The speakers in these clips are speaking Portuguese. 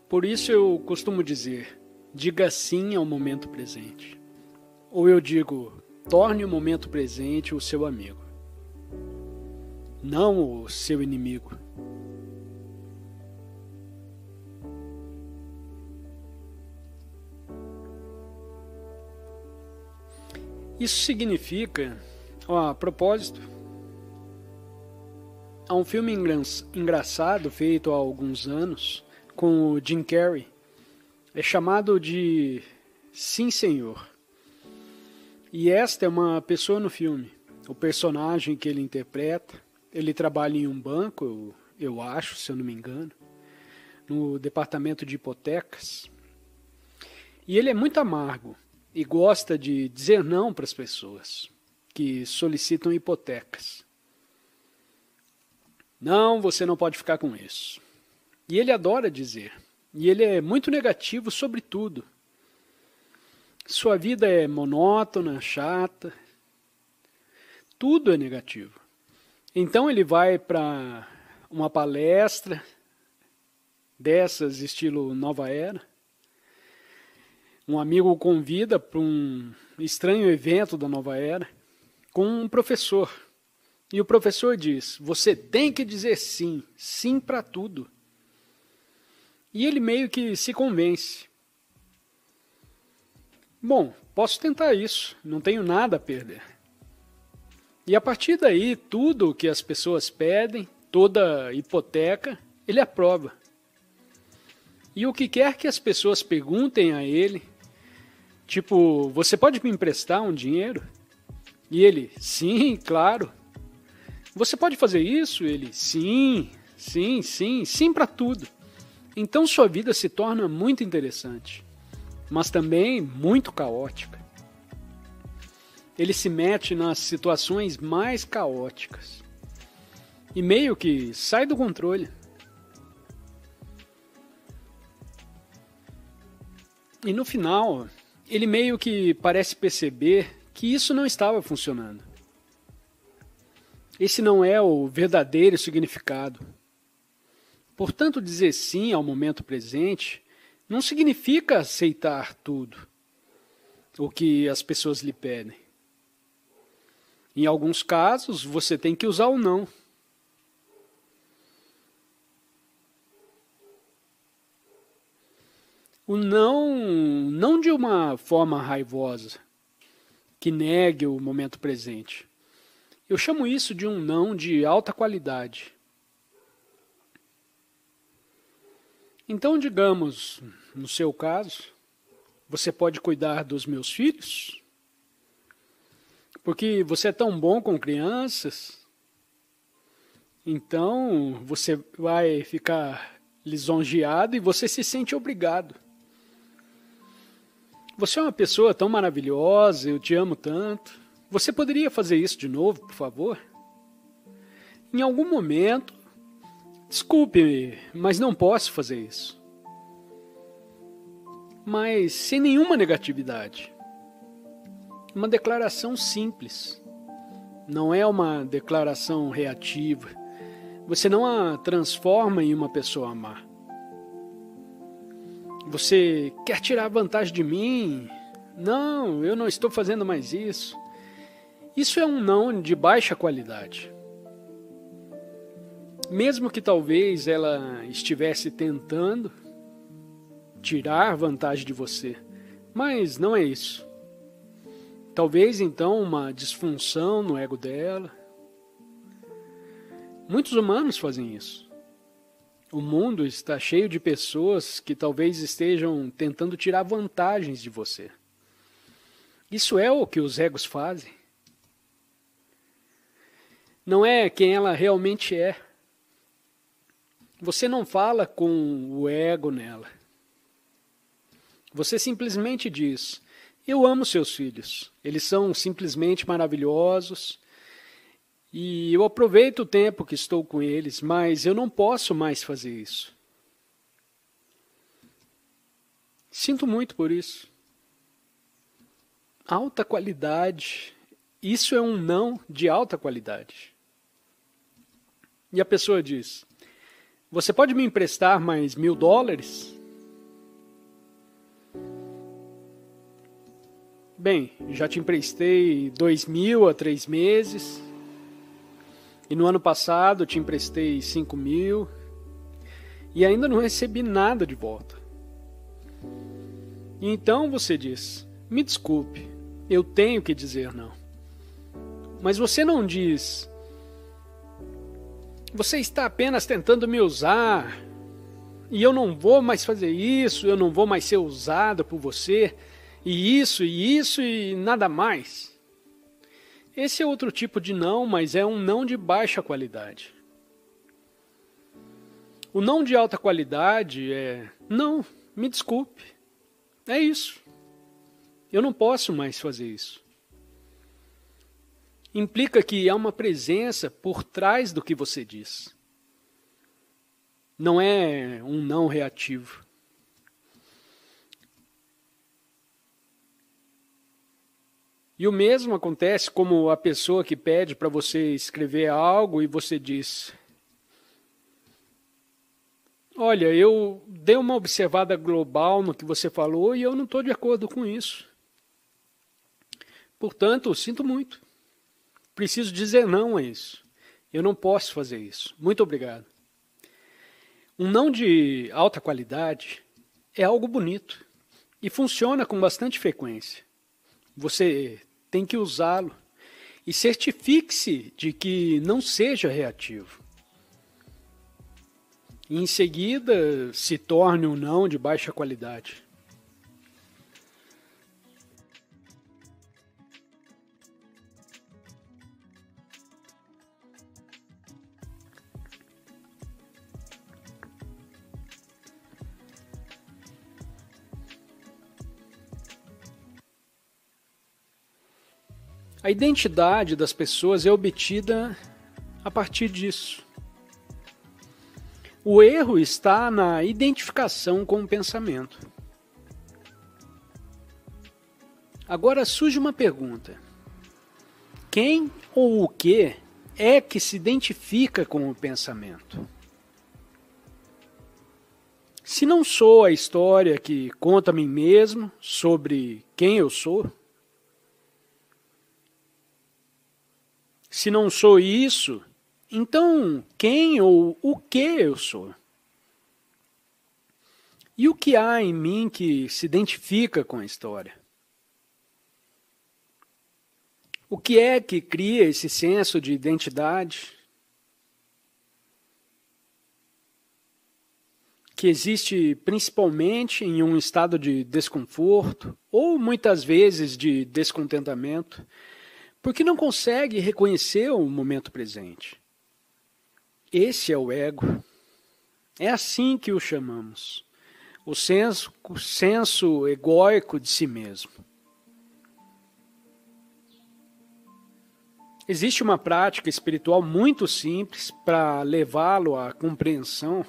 Por isso eu costumo dizer, diga sim ao momento presente. Ou eu digo, torne o momento presente o seu amigo, não o seu inimigo. Isso significa, a propósito, há um filme engraçado feito há alguns anos com o Jim Carrey, é chamado de Sim, Senhor. E esta é uma pessoa no filme, o personagem que ele interpreta, ele trabalha em um banco, eu acho, se eu não me engano, no departamento de hipotecas, e ele é muito amargo e gosta de dizer não para as pessoas que solicitam hipotecas. Não, você não pode ficar com isso. E ele adora dizer. E ele é muito negativo sobre tudo. Sua vida é monótona, chata. Tudo é negativo. Então ele vai para uma palestra dessas, estilo Nova Era. Um amigo o convida para um estranho evento da Nova Era com um professor. E o professor diz, você tem que dizer sim, sim para tudo. E ele meio que se convence. Bom, posso tentar isso, não tenho nada a perder. E a partir daí, tudo o que as pessoas pedem, toda hipoteca, ele aprova. E o que quer que as pessoas perguntem a ele, tipo, você pode me emprestar um dinheiro? E ele, sim, claro. Você pode fazer isso? Ele, sim, sim, sim, sim para tudo. Então sua vida se torna muito interessante, mas também muito caótica. Ele se mete nas situações mais caóticas e meio que sai do controle. E no final, ele meio que parece perceber que isso não estava funcionando. Esse não é o verdadeiro significado. Portanto, dizer sim ao momento presente não significa aceitar tudo o que as pessoas lhe pedem. Em alguns casos, você tem que usar o não. O não de uma forma raivosa, que negue o momento presente. Eu chamo isso de um não de alta qualidade. Então, digamos, no seu caso, você pode cuidar dos meus filhos? Porque você é tão bom com crianças, então você vai ficar lisonjeado e você se sente obrigado. Você é uma pessoa tão maravilhosa, eu te amo tanto. Você poderia fazer isso de novo, por favor? Em algum momento, desculpe-me, mas não posso fazer isso. Mas sem nenhuma negatividade. Uma declaração simples. Não é uma declaração reativa. Você não a transforma em uma pessoa má. Você quer tirar vantagem de mim? Não, eu não estou fazendo mais isso. Isso é um não de baixa qualidade. Mesmo que talvez ela estivesse tentando tirar vantagem de você, mas não é isso. Talvez então uma disfunção no ego dela. Muitos humanos fazem isso. O mundo está cheio de pessoas que talvez estejam tentando tirar vantagens de você. Isso é o que os egos fazem. Não é quem ela realmente é. Você não fala com o ego nela. Você simplesmente diz, eu amo seus filhos, eles são simplesmente maravilhosos e eu aproveito o tempo que estou com eles, mas eu não posso mais fazer isso. Sinto muito por isso. Alta qualidade, isso é um não de alta qualidade. E a pessoa diz, você pode me emprestar mais $1.000? bem, já te emprestei 2.000 há 3 meses, e no ano passado eu te emprestei 5.000, e ainda não recebi nada de volta. E então você diz, me desculpe, eu tenho que dizer não. Mas você não diz, você está apenas tentando me usar, e eu não vou mais fazer isso, eu não vou mais ser usado por você, e isso e nada mais. Esse é outro tipo de não, mas é um não de baixa qualidade. O não de alta qualidade é, não, me desculpe, é isso. Eu não posso mais fazer isso. Implica que há uma presença por trás do que você diz. Não é um não reativo. E o mesmo acontece como a pessoa que pede para você escrever algo e você diz, olha, eu dei uma observada global no que você falou e eu não estou de acordo com isso. Portanto, sinto muito. Preciso dizer não a isso. Eu não posso fazer isso. Muito obrigado. Um não de alta qualidade é algo bonito e funciona com bastante frequência. Você tem que usá-lo e certifique-se de que não seja reativo. E em seguida, se torne um não de baixa qualidade. A identidade das pessoas é obtida a partir disso. O erro está na identificação com o pensamento. Agora surge uma pergunta. Quem ou o que é que se identifica com o pensamento? Se não sou a história que conta a mim mesmo sobre quem eu sou, se não sou isso, então quem ou o que eu sou? E o que há em mim que se identifica com a história? O que é que cria esse senso de identidade? Que existe principalmente em um estado de desconforto, ou muitas vezes de descontentamento, porque não consegue reconhecer o momento presente. Esse é o ego. É assim que o chamamos. O senso egóico de si mesmo. Existe uma prática espiritual muito simples para levá-lo à compreensão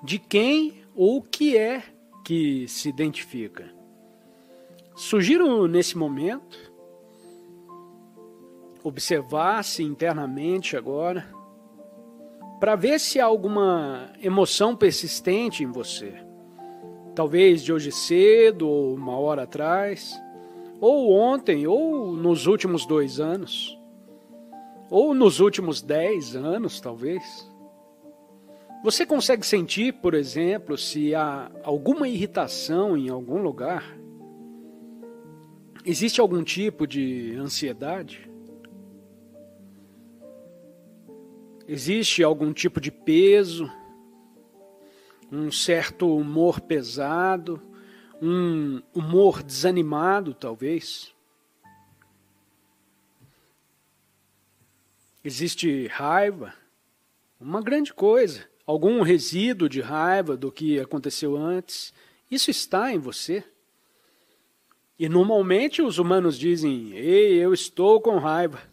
de quem ou o que é que se identifica. Sugiro nesse momento observar-se internamente agora, para ver se há alguma emoção persistente em você. Talvez de hoje cedo, ou 1 hora atrás, ou ontem, ou nos últimos 2 anos, ou nos últimos 10 anos, talvez. Você consegue sentir, por exemplo, se há alguma irritação em algum lugar? Existe algum tipo de ansiedade? Existe algum tipo de peso, um certo humor pesado, um humor desanimado, talvez? Existe raiva? Uma grande coisa. Algum resíduo de raiva do que aconteceu antes? Isso está em você? E normalmente os humanos dizem, ei, eu estou com raiva.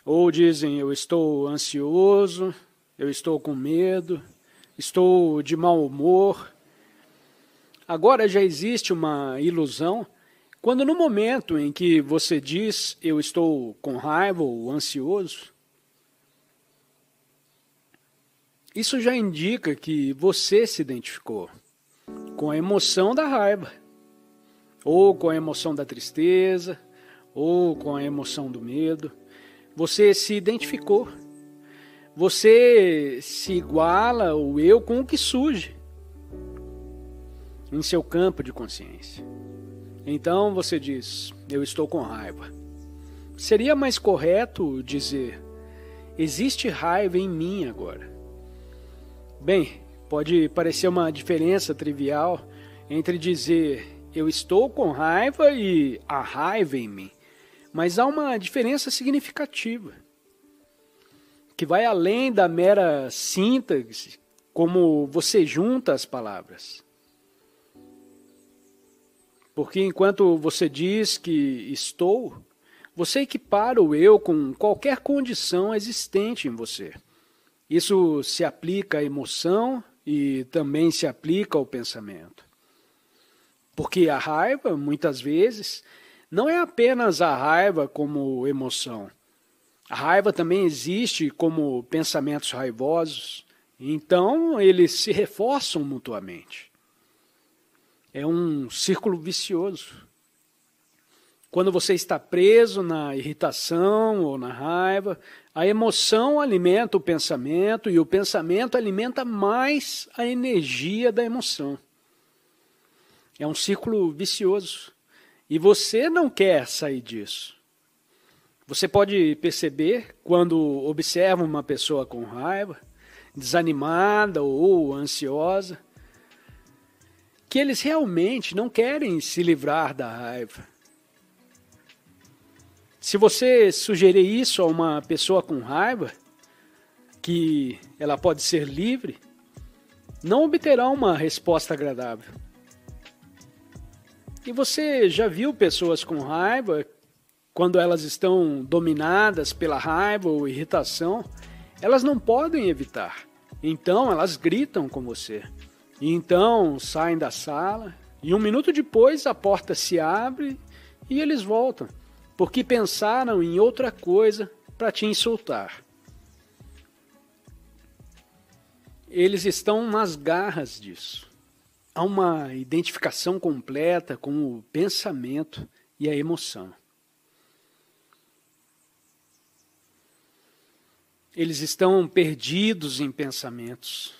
Ou dizem, eu estou ansioso, eu estou com medo, estou de mau humor. Agora já existe uma ilusão, quando no momento em que você diz, eu estou com raiva ou ansioso, isso já indica que você se identificou. com a emoção da raiva, ou com a emoção da tristeza, ou com a emoção do medo. Você se identificou. Você se iguala, o eu, com o que surge em seu campo de consciência. Então você diz, eu estou com raiva. Seria mais correto dizer, existe raiva em mim agora. Bem, pode parecer uma diferença trivial entre dizer eu estou com raiva e há raiva em mim, mas há uma diferença significativa, que vai além da mera síntese, como você junta as palavras. Porque enquanto você diz que estou, você equipara o eu com qualquer condição existente em você. Isso se aplica à emoção e também se aplica ao pensamento. Porque a raiva, muitas vezes, não é apenas a raiva como emoção. A raiva também existe como pensamentos raivosos. Então, eles se reforçam mutuamente. É um círculo vicioso. Quando você está preso na irritação ou na raiva, a emoção alimenta o pensamento e o pensamento alimenta mais a energia da emoção. É um círculo vicioso. E você não quer sair disso. Você pode perceber quando observa uma pessoa com raiva, desanimada ou ansiosa, que eles realmente não querem se livrar da raiva. Se você sugerir isso a uma pessoa com raiva, que ela pode ser livre, não obterá uma resposta agradável. E você já viu pessoas com raiva, quando elas estão dominadas pela raiva ou irritação, elas não podem evitar. Então elas gritam com você. E então saem da sala e 1 minuto depois a porta se abre e eles voltam, porque pensaram em outra coisa para te insultar. Eles estão nas garras disso. Há uma identificação completa com o pensamento e a emoção. Eles estão perdidos em pensamentos.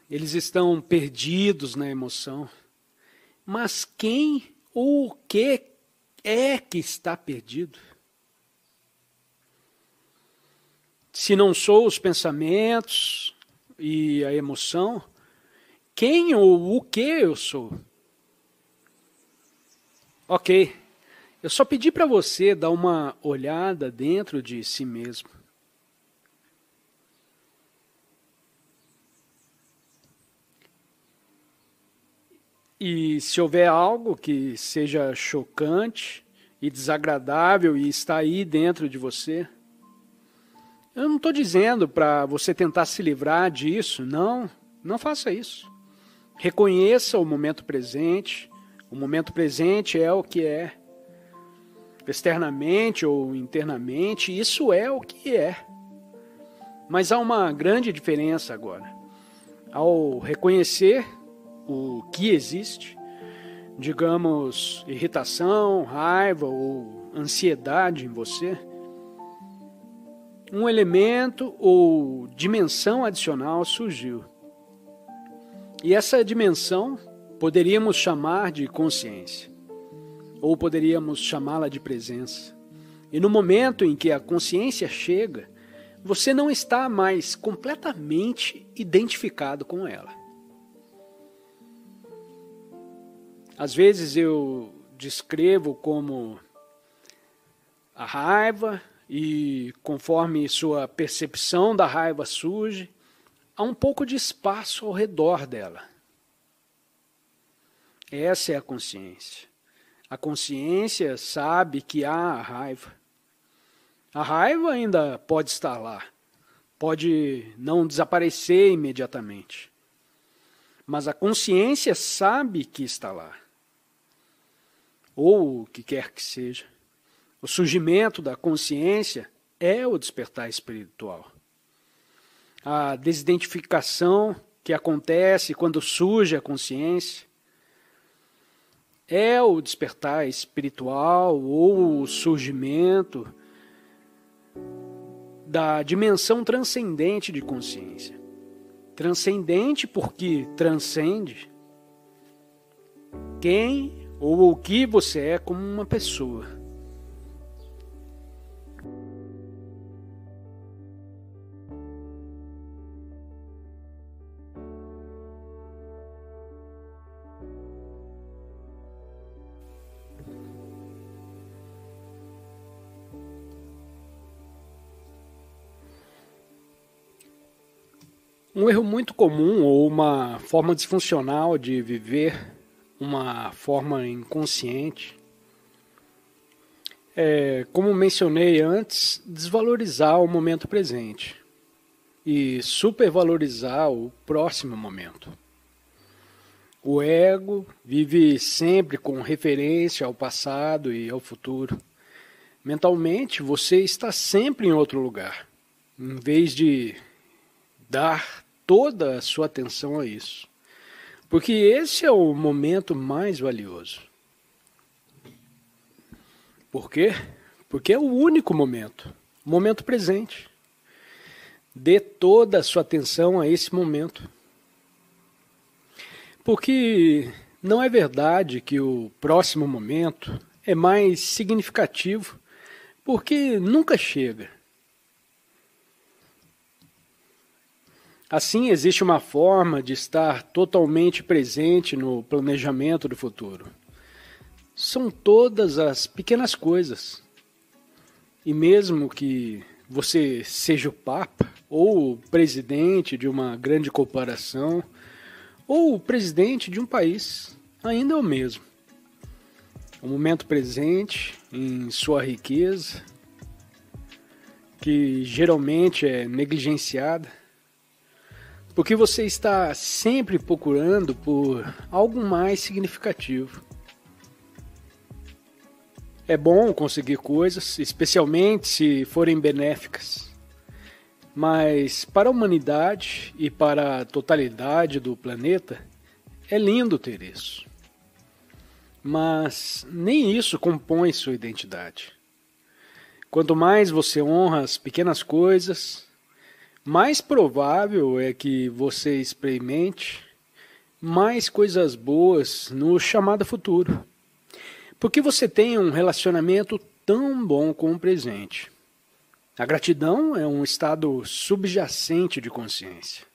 Eles estão perdidos na emoção. Mas quem ou o que é que está perdido? Se não sou os pensamentos e a emoção, quem ou o que eu sou? Ok, eu só pedi para você dar uma olhada dentro de si mesmo. E se houver algo que seja chocante e desagradável e está aí dentro de você, eu não estou dizendo para você tentar se livrar disso, não faça isso. Reconheça o momento presente. O momento presente é o que é. Externamente ou internamente, isso é o que é. Mas há uma grande diferença agora. Ao reconhecer o que existe, digamos, irritação, raiva ou ansiedade em você, um elemento ou dimensão adicional surgiu. E essa dimensão poderíamos chamar de consciência, ou poderíamos chamá-la de presença. E no momento em que a consciência chega, você não está mais completamente identificado com ela. Às vezes eu descrevo como a raiva, e conforme sua percepção da raiva surge, há um pouco de espaço ao redor dela. Essa é a consciência. A consciência sabe que há a raiva. A raiva ainda pode estar lá, pode não desaparecer imediatamente. Mas a consciência sabe que está lá. Ou o que quer que seja. O surgimento da consciência é o despertar espiritual. A desidentificação que acontece quando surge a consciência é o despertar espiritual ou o surgimento da dimensão transcendente de consciência. Transcendente porque transcende quem ou o que você é como uma pessoa. Um erro muito comum ou uma forma disfuncional de viver uma forma inconsciente é, como mencionei antes, desvalorizar o momento presente e supervalorizar o próximo momento. O ego vive sempre com referência ao passado e ao futuro. Mentalmente, você está sempre em outro lugar, em vez de dar toda a sua atenção a isso. Porque esse é o momento mais valioso. Por quê? Porque é o único momento, o momento presente. Dê toda a sua atenção a esse momento. Porque não é verdade que o próximo momento é mais significativo, porque nunca chega. Assim, existe uma forma de estar totalmente presente no planejamento do futuro. São todas as pequenas coisas. E mesmo que você seja o Papa, ou o presidente de uma grande corporação, ou o presidente de um país, ainda é o mesmo. O momento presente, em sua riqueza, que geralmente é negligenciada, porque você está sempre procurando por algo mais significativo. É bom conseguir coisas, especialmente se forem benéficas. Mas para a humanidade e para a totalidade do planeta, é lindo ter isso. Mas nem isso compõe sua identidade. Quanto mais você honra as pequenas coisas, mais provável é que você experimente mais coisas boas no chamado futuro. Porque você tem um relacionamento tão bom com o presente. A gratidão é um estado subjacente de consciência,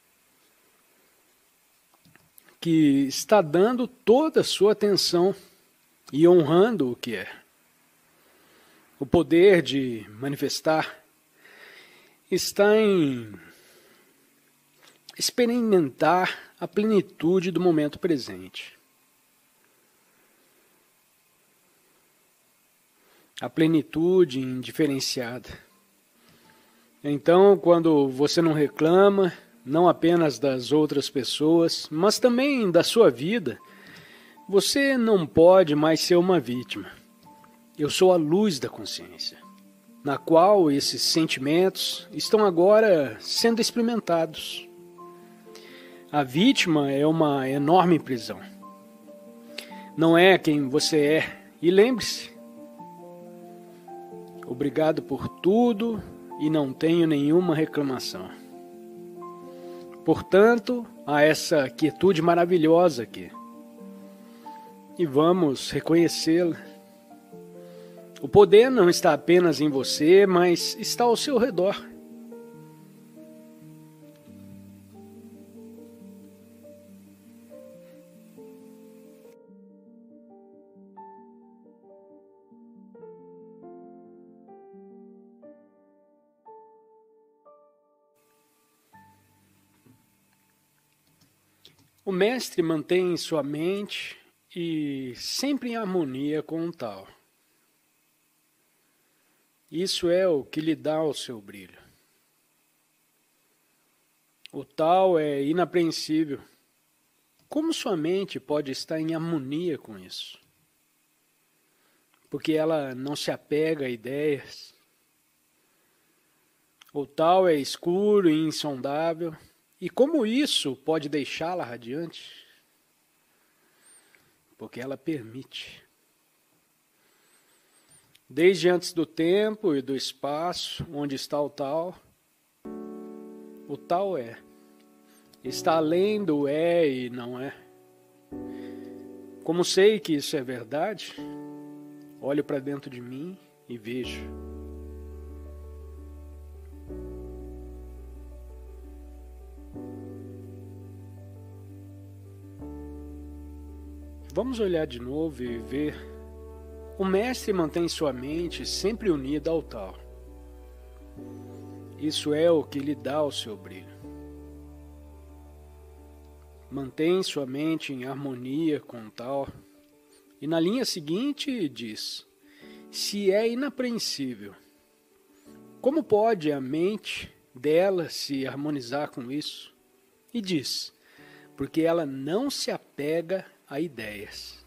que está dando toda a sua atenção e honrando o que é. O poder de manifestar está em experimentar a plenitude do momento presente. A plenitude indiferenciada. Então, quando você não reclama, não apenas das outras pessoas, mas também da sua vida, você não pode mais ser uma vítima. Eu sou a luz da consciência, na qual esses sentimentos estão agora sendo experimentados. A vítima é uma enorme prisão. Não é quem você é. E lembre-se, obrigado por tudo e não tenho nenhuma reclamação. Portanto, há essa quietude maravilhosa aqui. E vamos reconhecê-la. O poder não está apenas em você, mas está ao seu redor. O mestre mantém sua mente e sempre em harmonia com o tal. Isso é o que lhe dá o seu brilho. O tal é inapreensível. Como sua mente pode estar em harmonia com isso? Porque ela não se apega a ideias. O tal é escuro e insondável. E como isso pode deixá-la radiante? porque ela permite. Desde antes do tempo e do espaço, onde está o tal é. Está além do é e não é. Como sei que isso é verdade, olho para dentro de mim e vejo. Vamos olhar de novo e ver. O mestre mantém sua mente sempre unida ao tal. Isso é o que lhe dá o seu brilho. Mantém sua mente em harmonia com o tal. E na linha seguinte diz: se é inapreensível, como pode a mente dela se harmonizar com isso? E diz: porque ela não se apega a ideias.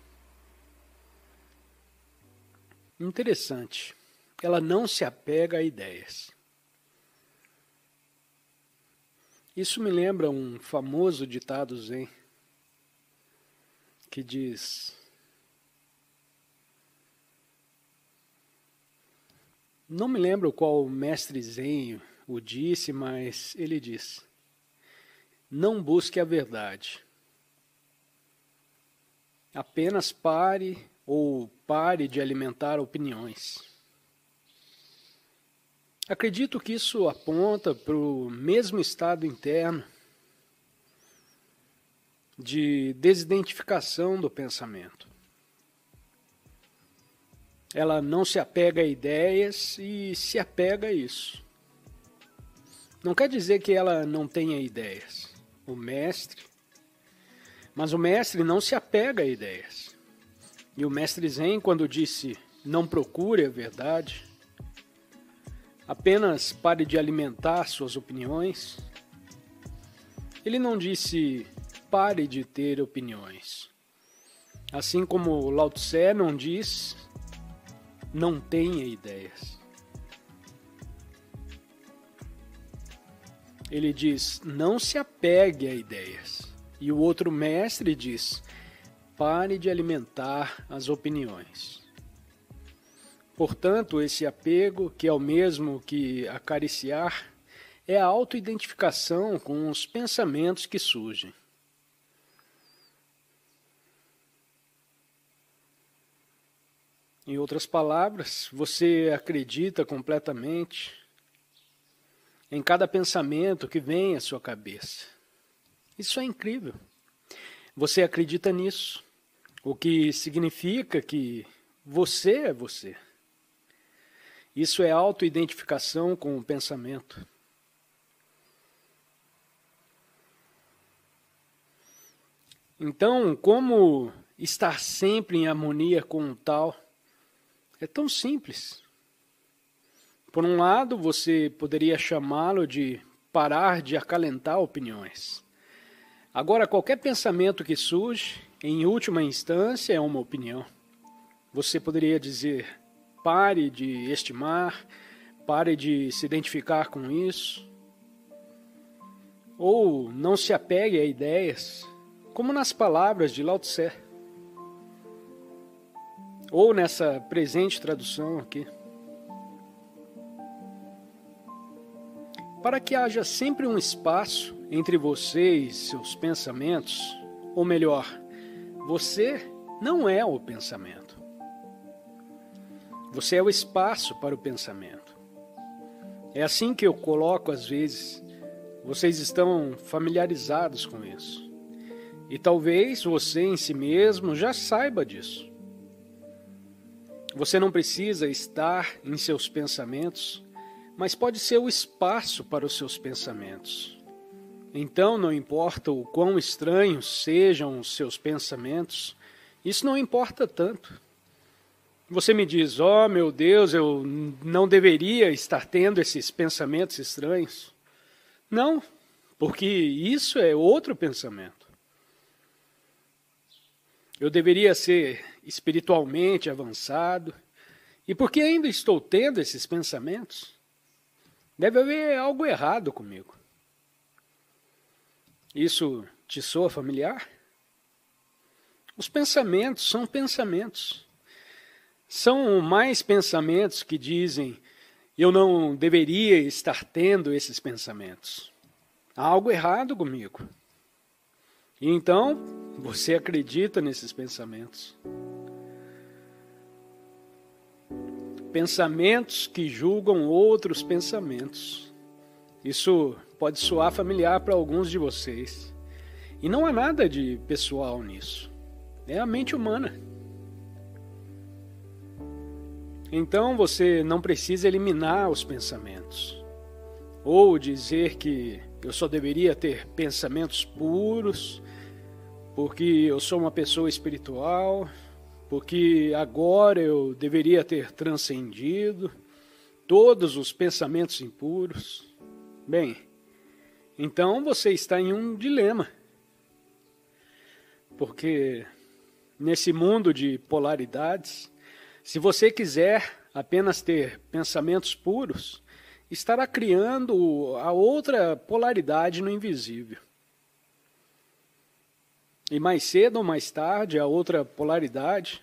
Interessante. Ela não se apega a ideias. Isso me lembra um famoso ditado zen que diz: não me lembro qual mestre zen o disse, mas ele diz: não busque a verdade. Apenas pare de alimentar opiniões. Acredito que isso aponta para o mesmo estado interno de desidentificação do pensamento. Ela não se apega a ideias e se apega a isso. Não quer dizer que ela não tenha ideias. Mas o mestre não se apega a ideias. E o mestre Zen, quando disse não procure a verdade, apenas pare de alimentar suas opiniões, ele não disse pare de ter opiniões. Assim como Lao Tse não diz não tenha ideias. Ele diz não se apegue a ideias. E o outro mestre diz pare de alimentar as opiniões. Portanto, esse apego, que é o mesmo que acariciar, é a autoidentificação com os pensamentos que surgem. Em outras palavras, você acredita completamente em cada pensamento que vem à sua cabeça. Isso é incrível. Você acredita nisso, o que significa que você é você. Isso é autoidentificação com o pensamento. Então, como estar sempre em harmonia com o tal? É tão simples. Por um lado, você poderia chamá-lo de parar de acalentar opiniões. Agora, qualquer pensamento que surge, em última instância, é uma opinião. Você poderia dizer, pare de estimar, pare de se identificar com isso. Ou não se apegue a ideias, como nas palavras de Lao Tse. Ou nessa presente tradução aqui. Para que haja sempre um espaço entre você e seus pensamentos, ou melhor, você não é o pensamento. Você é o espaço para o pensamento. É assim que eu coloco às vezes. Vocês estão familiarizados com isso. E talvez você em si mesmo já saiba disso. Você não precisa estar em seus pensamentos, mas pode ser o espaço para os seus pensamentos. Então, não importa o quão estranhos sejam os seus pensamentos, isso não importa tanto. Você me diz, oh meu Deus, eu não deveria estar tendo esses pensamentos estranhos. Não, porque isso é outro pensamento. Eu deveria ser espiritualmente avançado, e porque ainda estou tendo esses pensamentos, deve haver algo errado comigo. Isso te soa familiar? Os pensamentos são pensamentos. São mais pensamentos que dizem, eu não deveria estar tendo esses pensamentos. Há algo errado comigo. E então, você acredita nesses pensamentos. Pensamentos que julgam outros pensamentos. Isso pode soar familiar para alguns de vocês. E não há nada de pessoal nisso. É a mente humana. Então você não precisa eliminar os pensamentos. Ou dizer que eu só deveria ter pensamentos puros, porque eu sou uma pessoa espiritual, porque agora eu deveria ter transcendido todos os pensamentos impuros. Bem, então você está em um dilema. Porque nesse mundo de polaridades, se você quiser apenas ter pensamentos puros, estará criando a outra polaridade no invisível. E mais cedo ou mais tarde, a outra polaridade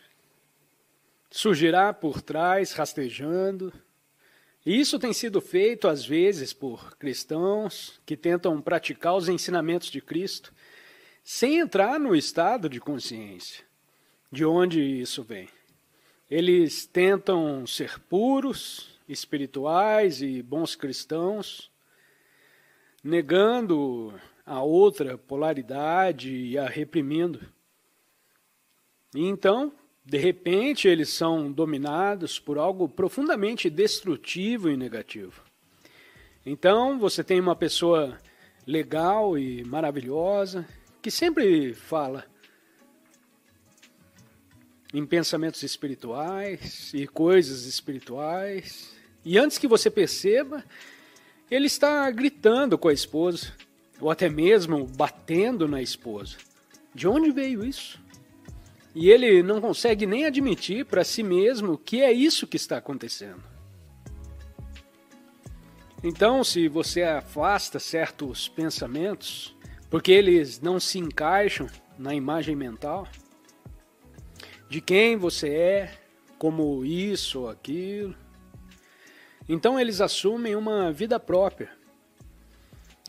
surgirá por trás, rastejando. E isso tem sido feito, às vezes, por cristãos que tentam praticar os ensinamentos de Cristo, sem entrar no estado de consciência. De onde isso vem? Eles tentam ser puros, espirituais e bons cristãos, negando a outra polaridade e a reprimindo. E então, de repente, eles são dominados por algo profundamente destrutivo e negativo. Então, você tem uma pessoa legal e maravilhosa, que sempre fala em pensamentos espirituais e coisas espirituais, e antes que você perceba, ele está gritando com a esposa, ou até mesmo batendo na esposa. De onde veio isso? E ele não consegue nem admitir para si mesmo que é isso que está acontecendo. Então, se você afasta certos pensamentos, porque eles não se encaixam na imagem mental de quem você é, como isso ou aquilo, então eles assumem uma vida própria.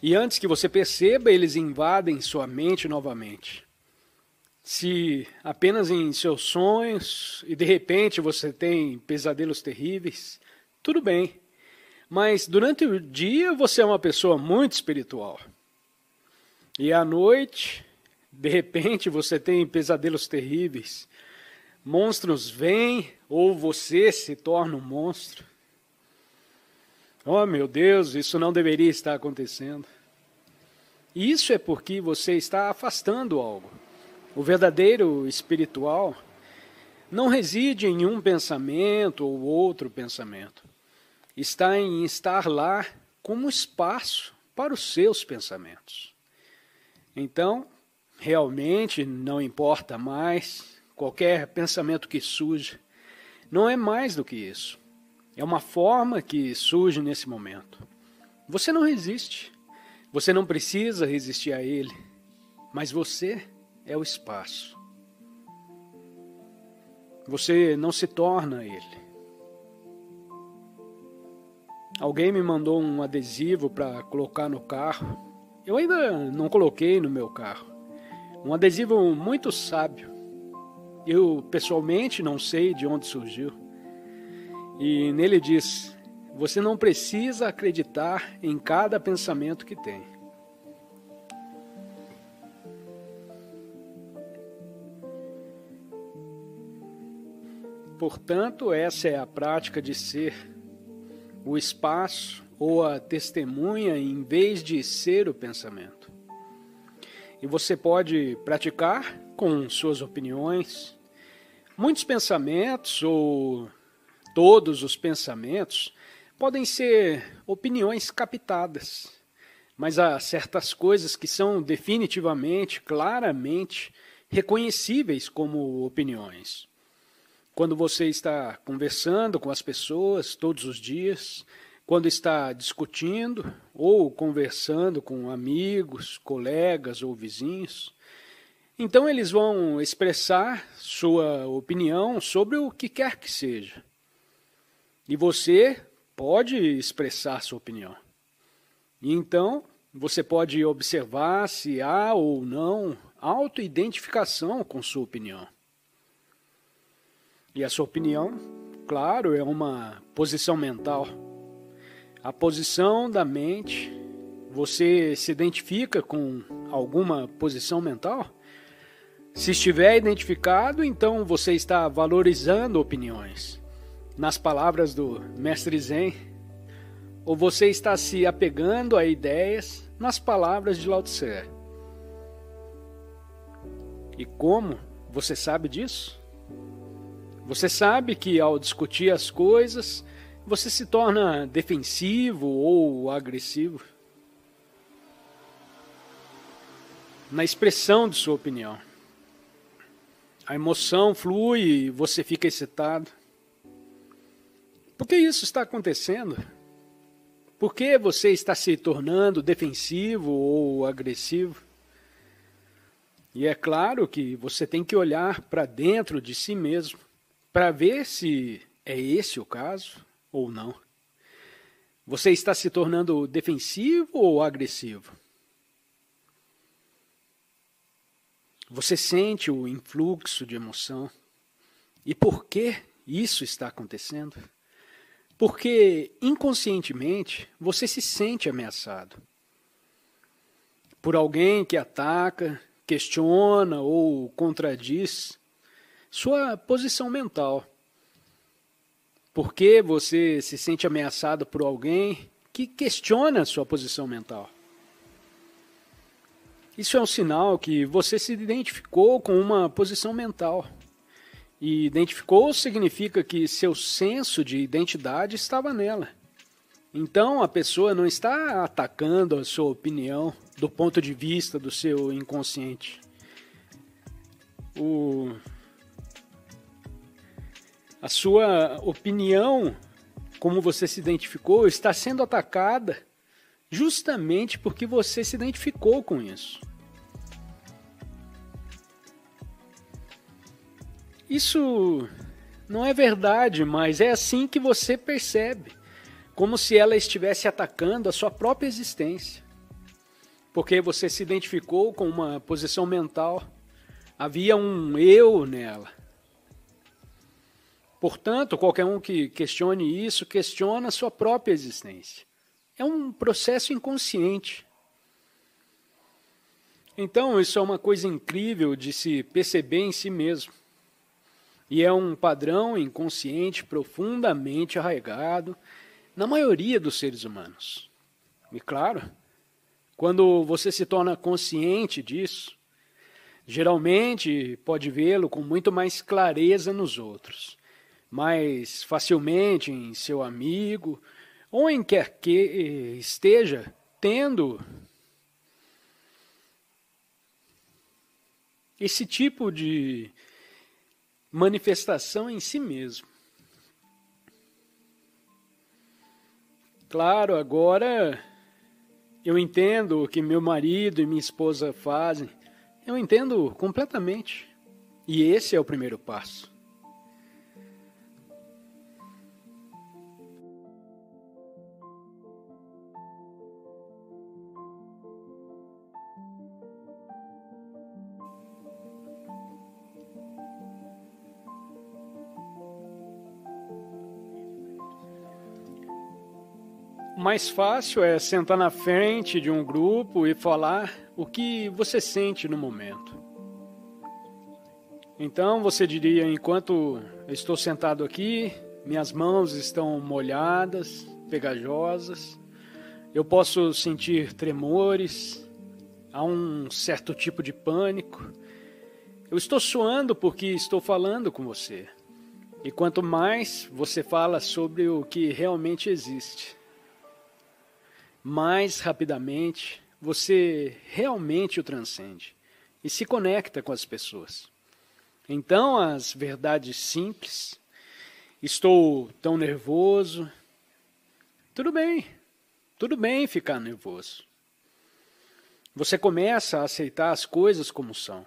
E antes que você perceba, eles invadem sua mente novamente. Se apenas em seus sonhos e de repente você tem pesadelos terríveis, tudo bem. Mas durante o dia você é uma pessoa muito espiritual. E à noite, de repente você tem pesadelos terríveis. Monstros vêm ou você se torna um monstro. Oh meu Deus, isso não deveria estar acontecendo. Isso é porque você está afastando algo. O verdadeiro espiritual não reside em um pensamento ou outro pensamento. Está em estar lá como espaço para os seus pensamentos. Então, realmente não importa mais qualquer pensamento que surja. Não é mais do que isso. É uma forma que surge nesse momento. Você não resiste. Você não precisa resistir a ele. Mas você é o espaço. Você não se torna ele. Alguém me mandou um adesivo para colocar no carro. Eu ainda não coloquei no meu carro. Um adesivo muito sábio. Eu pessoalmente não sei de onde surgiu. E nele diz: você não precisa acreditar em cada pensamento que tem. Portanto, essa é a prática de ser o espaço ou a testemunha em vez de ser o pensamento. E você pode praticar com suas opiniões. Muitos pensamentos ou todos os pensamentos podem ser opiniões captadas, mas há certas coisas que são definitivamente, claramente reconhecíveis como opiniões. Quando você está conversando com as pessoas todos os dias, quando está discutindo ou conversando com amigos, colegas ou vizinhos, Então eles vão expressar sua opinião sobre o que quer que seja. E você pode expressar sua opinião. E então você pode observar se há ou não autoidentificação com sua opinião. E a sua opinião, claro, é uma posição mental. A posição da mente, você se identifica com alguma posição mental? Se estiver identificado, então você está valorizando opiniões. Nas palavras do Mestre Zen, ou você está se apegando a ideias nas palavras de Lao Tse. E como você sabe disso? Você sabe que ao discutir as coisas, você se torna defensivo ou agressivo na expressão de sua opinião. A emoção flui e você fica excitado. Por que isso está acontecendo? Por que você está se tornando defensivo ou agressivo? E é claro que você tem que olhar para dentro de si mesmo para ver se é esse o caso ou não. Você está se tornando defensivo ou agressivo? Você sente o influxo de emoção. E por que isso está acontecendo? Porque inconscientemente você se sente ameaçado por alguém que ataca, questiona ou contradiz sua posição mental. Por que você se sente ameaçado por alguém que questiona sua posição mental? Isso é um sinal que você se identificou com uma posição mental. E identificou significa que seu senso de identidade estava nela. Então a pessoa não está atacando a sua opinião do ponto de vista do seu inconsciente. A sua opinião, como você se identificou, está sendo atacada justamente porque você se identificou com isso. Isso não é verdade, mas é assim que você percebe, como se ela estivesse atacando a sua própria existência. Porque você se identificou com uma posição mental, havia um eu nela. Portanto, qualquer um que questione isso, questiona a sua própria existência. É um processo inconsciente. Então, isso é uma coisa incrível de se perceber em si mesmo. E é um padrão inconsciente profundamente arraigado na maioria dos seres humanos. E claro, quando você se torna consciente disso, geralmente pode vê-lo com muito mais clareza nos outros, mais facilmente em seu amigo, ou em quer que esteja tendo esse tipo de manifestação em si mesmo. Claro, agora eu entendo o que meu marido e minha esposa fazem. Eu entendo completamente. E esse é o primeiro passo. O mais fácil é sentar na frente de um grupo e falar o que você sente no momento. Então você diria, enquanto eu estou sentado aqui, minhas mãos estão molhadas, pegajosas, eu posso sentir tremores, há um certo tipo de pânico. Eu estou suando porque estou falando com você. E quanto mais você fala sobre o que realmente existe, mais rapidamente você realmente o transcende e se conecta com as pessoas. Então, as verdades simples, estou tão nervoso, tudo bem ficar nervoso. Você começa a aceitar as coisas como são.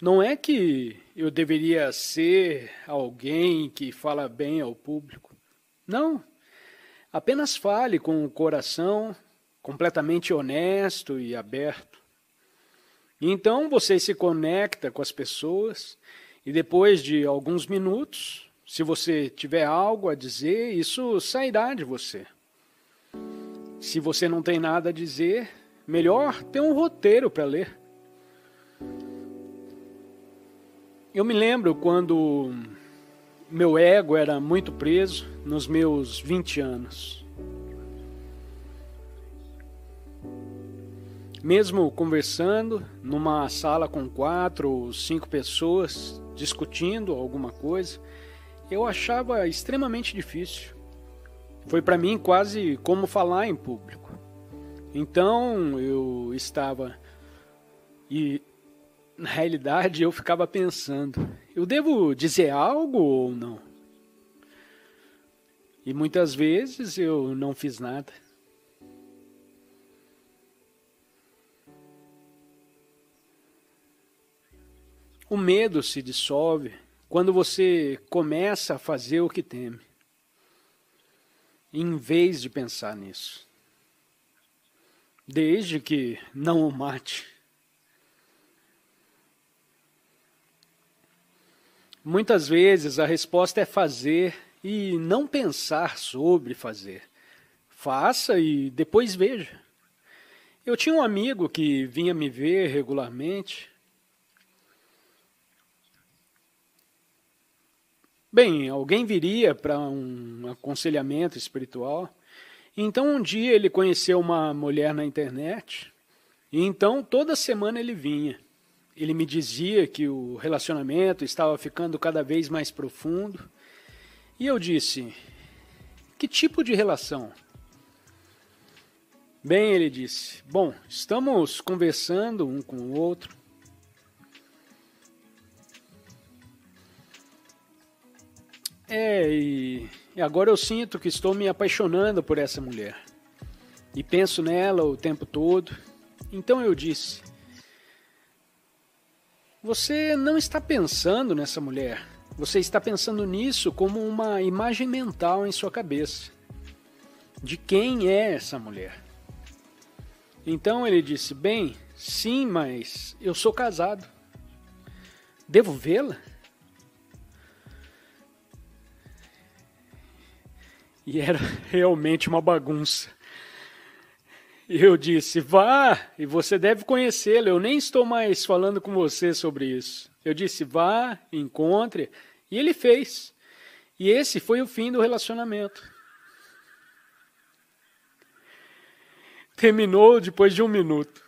Não é que eu deveria ser alguém que fala bem ao público. Não. Apenas fale com o coração completamente honesto e aberto. Então você se conecta com as pessoas e depois de alguns minutos, se você tiver algo a dizer, isso sairá de você. Se você não tem nada a dizer, melhor ter um roteiro para ler. Eu me lembro quando meu ego era muito preso nos meus 20 anos. Mesmo conversando numa sala com 4 ou 5 pessoas, discutindo alguma coisa, eu achava extremamente difícil. Foi para mim quase como falar em público. Então eu estava, e na realidade eu ficava pensando, eu devo dizer algo ou não? E muitas vezes eu não fiz nada. O medo se dissolve quando você começa a fazer o que teme, em vez de pensar nisso. Desde que não o mate. Muitas vezes a resposta é fazer e não pensar sobre fazer. Faça e depois veja. Eu tinha um amigo que vinha me ver regularmente. Bem, alguém viria para um aconselhamento espiritual. Então um dia ele conheceu uma mulher na internet. E então toda semana ele vinha. Ele me dizia que o relacionamento estava ficando cada vez mais profundo. E eu disse, que tipo de relação? Bem, ele disse, bom, estamos conversando um com o outro. E agora eu sinto que estou me apaixonando por essa mulher. E penso nela o tempo todo. Então eu disse, você não está pensando nessa mulher. Você está pensando nisso como uma imagem mental em sua cabeça. De quem é essa mulher? Então ele disse, bem, sim, mas eu sou casado. Devo vê-la? E era realmente uma bagunça. E eu disse, vá, e você deve conhecê-la, eu nem estou mais falando com você sobre isso. Eu disse, vá, encontre, e ele fez. E esse foi o fim do relacionamento. Terminou depois de 1 minuto.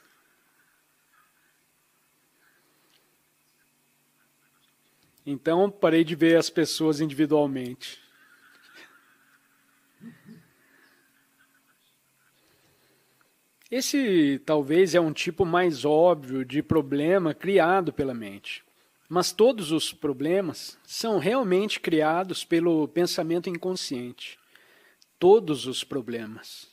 Então parei de ver as pessoas individualmente. Esse talvez é um tipo mais óbvio de problema criado pela mente. Mas todos os problemas são realmente criados pelo pensamento inconsciente. Todos os problemas.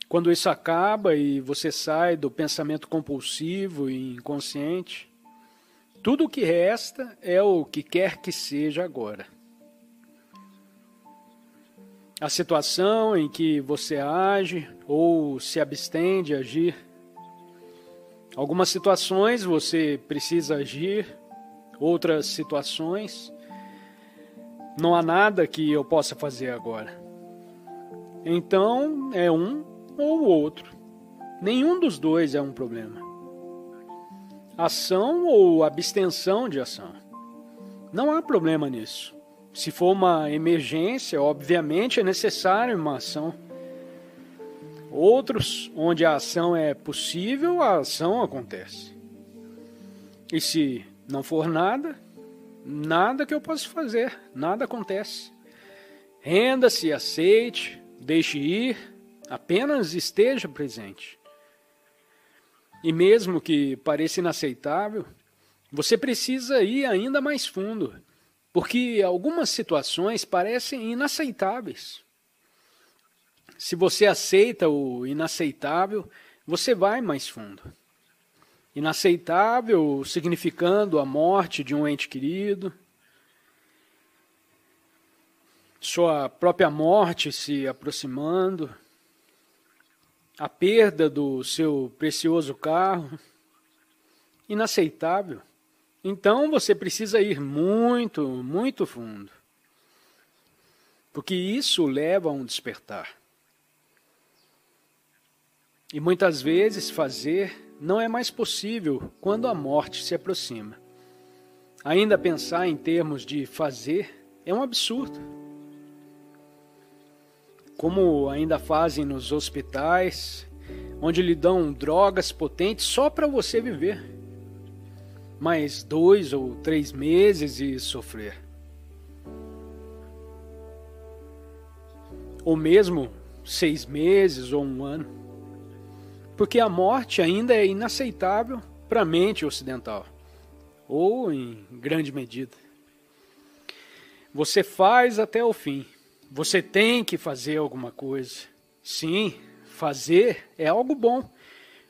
Quando isso acaba e você sai do pensamento compulsivo e inconsciente, tudo o que resta é o que quer que seja agora. A situação em que você age ou se abstém de agir. Algumas situações você precisa agir, outras situações não há nada que eu possa fazer agora. Então é um ou o outro. Nenhum dos dois é um problema. Ação ou abstenção de ação. Não há problema nisso. Se for uma emergência, obviamente é necessário uma ação. Outros, onde a ação é possível, a ação acontece. E se não for nada, nada que eu possa fazer, nada acontece. Renda-se, aceite, deixe ir, apenas esteja presente. E mesmo que pareça inaceitável, você precisa ir ainda mais fundo. Porque algumas situações parecem inaceitáveis. Se você aceita o inaceitável, você vai mais fundo. inaceitável, significando a morte de um ente querido, sua própria morte se aproximando, a perda do seu precioso carro, inaceitável. Então você precisa ir muito, muito fundo, porque isso leva a um despertar. E muitas vezes fazer não é mais possível quando a morte se aproxima. Ainda pensar em termos de fazer é um absurdo. Como ainda fazem nos hospitais, onde lhe dão drogas potentes só para você viver. Mais 2 ou 3 meses e sofrer. Ou mesmo 6 meses ou 1 ano. Porque a morte ainda é inaceitável para a mente ocidental, ou em grande medida. Você faz até o fim. Você tem que fazer alguma coisa. Sim, fazer é algo bom,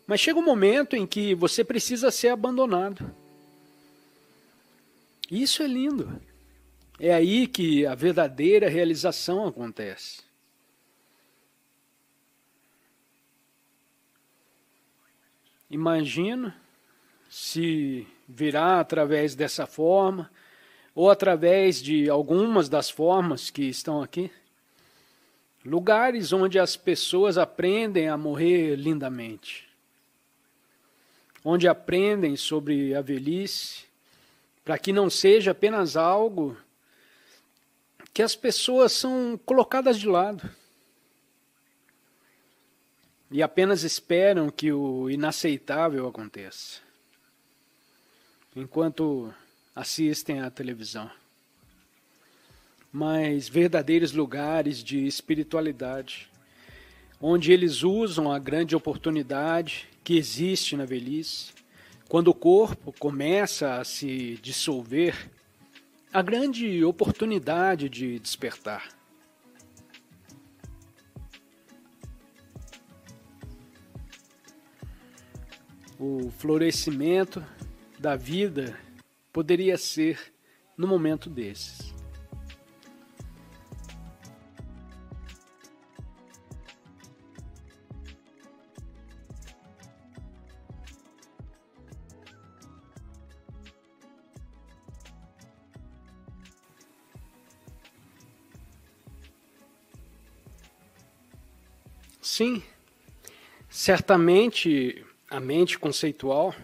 mas chega um momento em que você precisa ser abandonado. Isso é lindo. É aí que a verdadeira realização acontece. Imagina se virá através dessa forma, ou através de algumas das formas que estão aqui. Lugares onde as pessoas aprendem a morrer lindamente. Onde aprendem sobre a velhice, para que não seja apenas algo que as pessoas são colocadas de lado. E apenas esperam que o inaceitável aconteça, enquanto assistem à televisão. Mas verdadeiros lugares de espiritualidade, onde eles usam a grande oportunidade que existe na velhice, quando o corpo começa a se dissolver, a grande oportunidade de despertar. O florescimento da vida poderia ser no momento desses. Sim, certamente a mente conceitual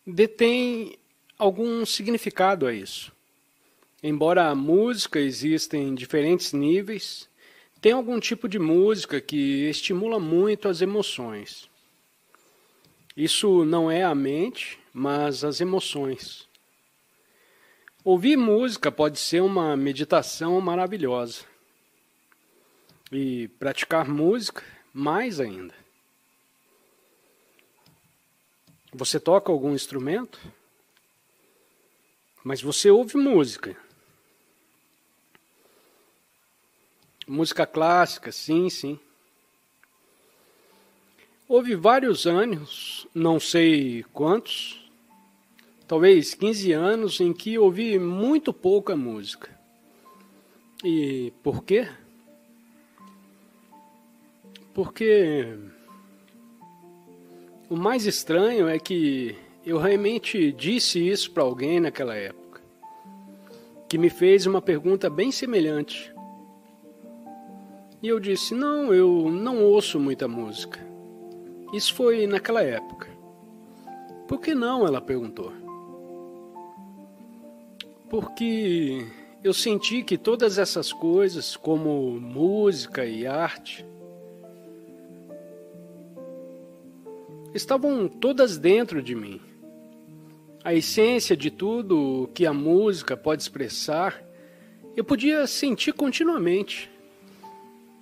detém algum significado a isso. Embora a música exista em diferentes níveis, tem algum tipo de música que estimula muito as emoções. Isso não é a mente, mas as emoções. Ouvir música pode ser uma meditação maravilhosa. E praticar música, mais ainda. Você toca algum instrumento? Mas você ouve música. Música clássica, sim, sim. Houve vários anos, não sei quantos, talvez 15 anos, em que ouvi muito pouca música. E por quê? Porque o mais estranho é que eu realmente disse isso para alguém naquela época, que me fez uma pergunta bem semelhante. E eu disse, não, eu não ouço muita música. Isso foi naquela época. Por que não? Ela perguntou. Porque eu senti que todas essas coisas, como música e arte, estavam todas dentro de mim. A essência de tudo que a música pode expressar, eu podia sentir continuamente.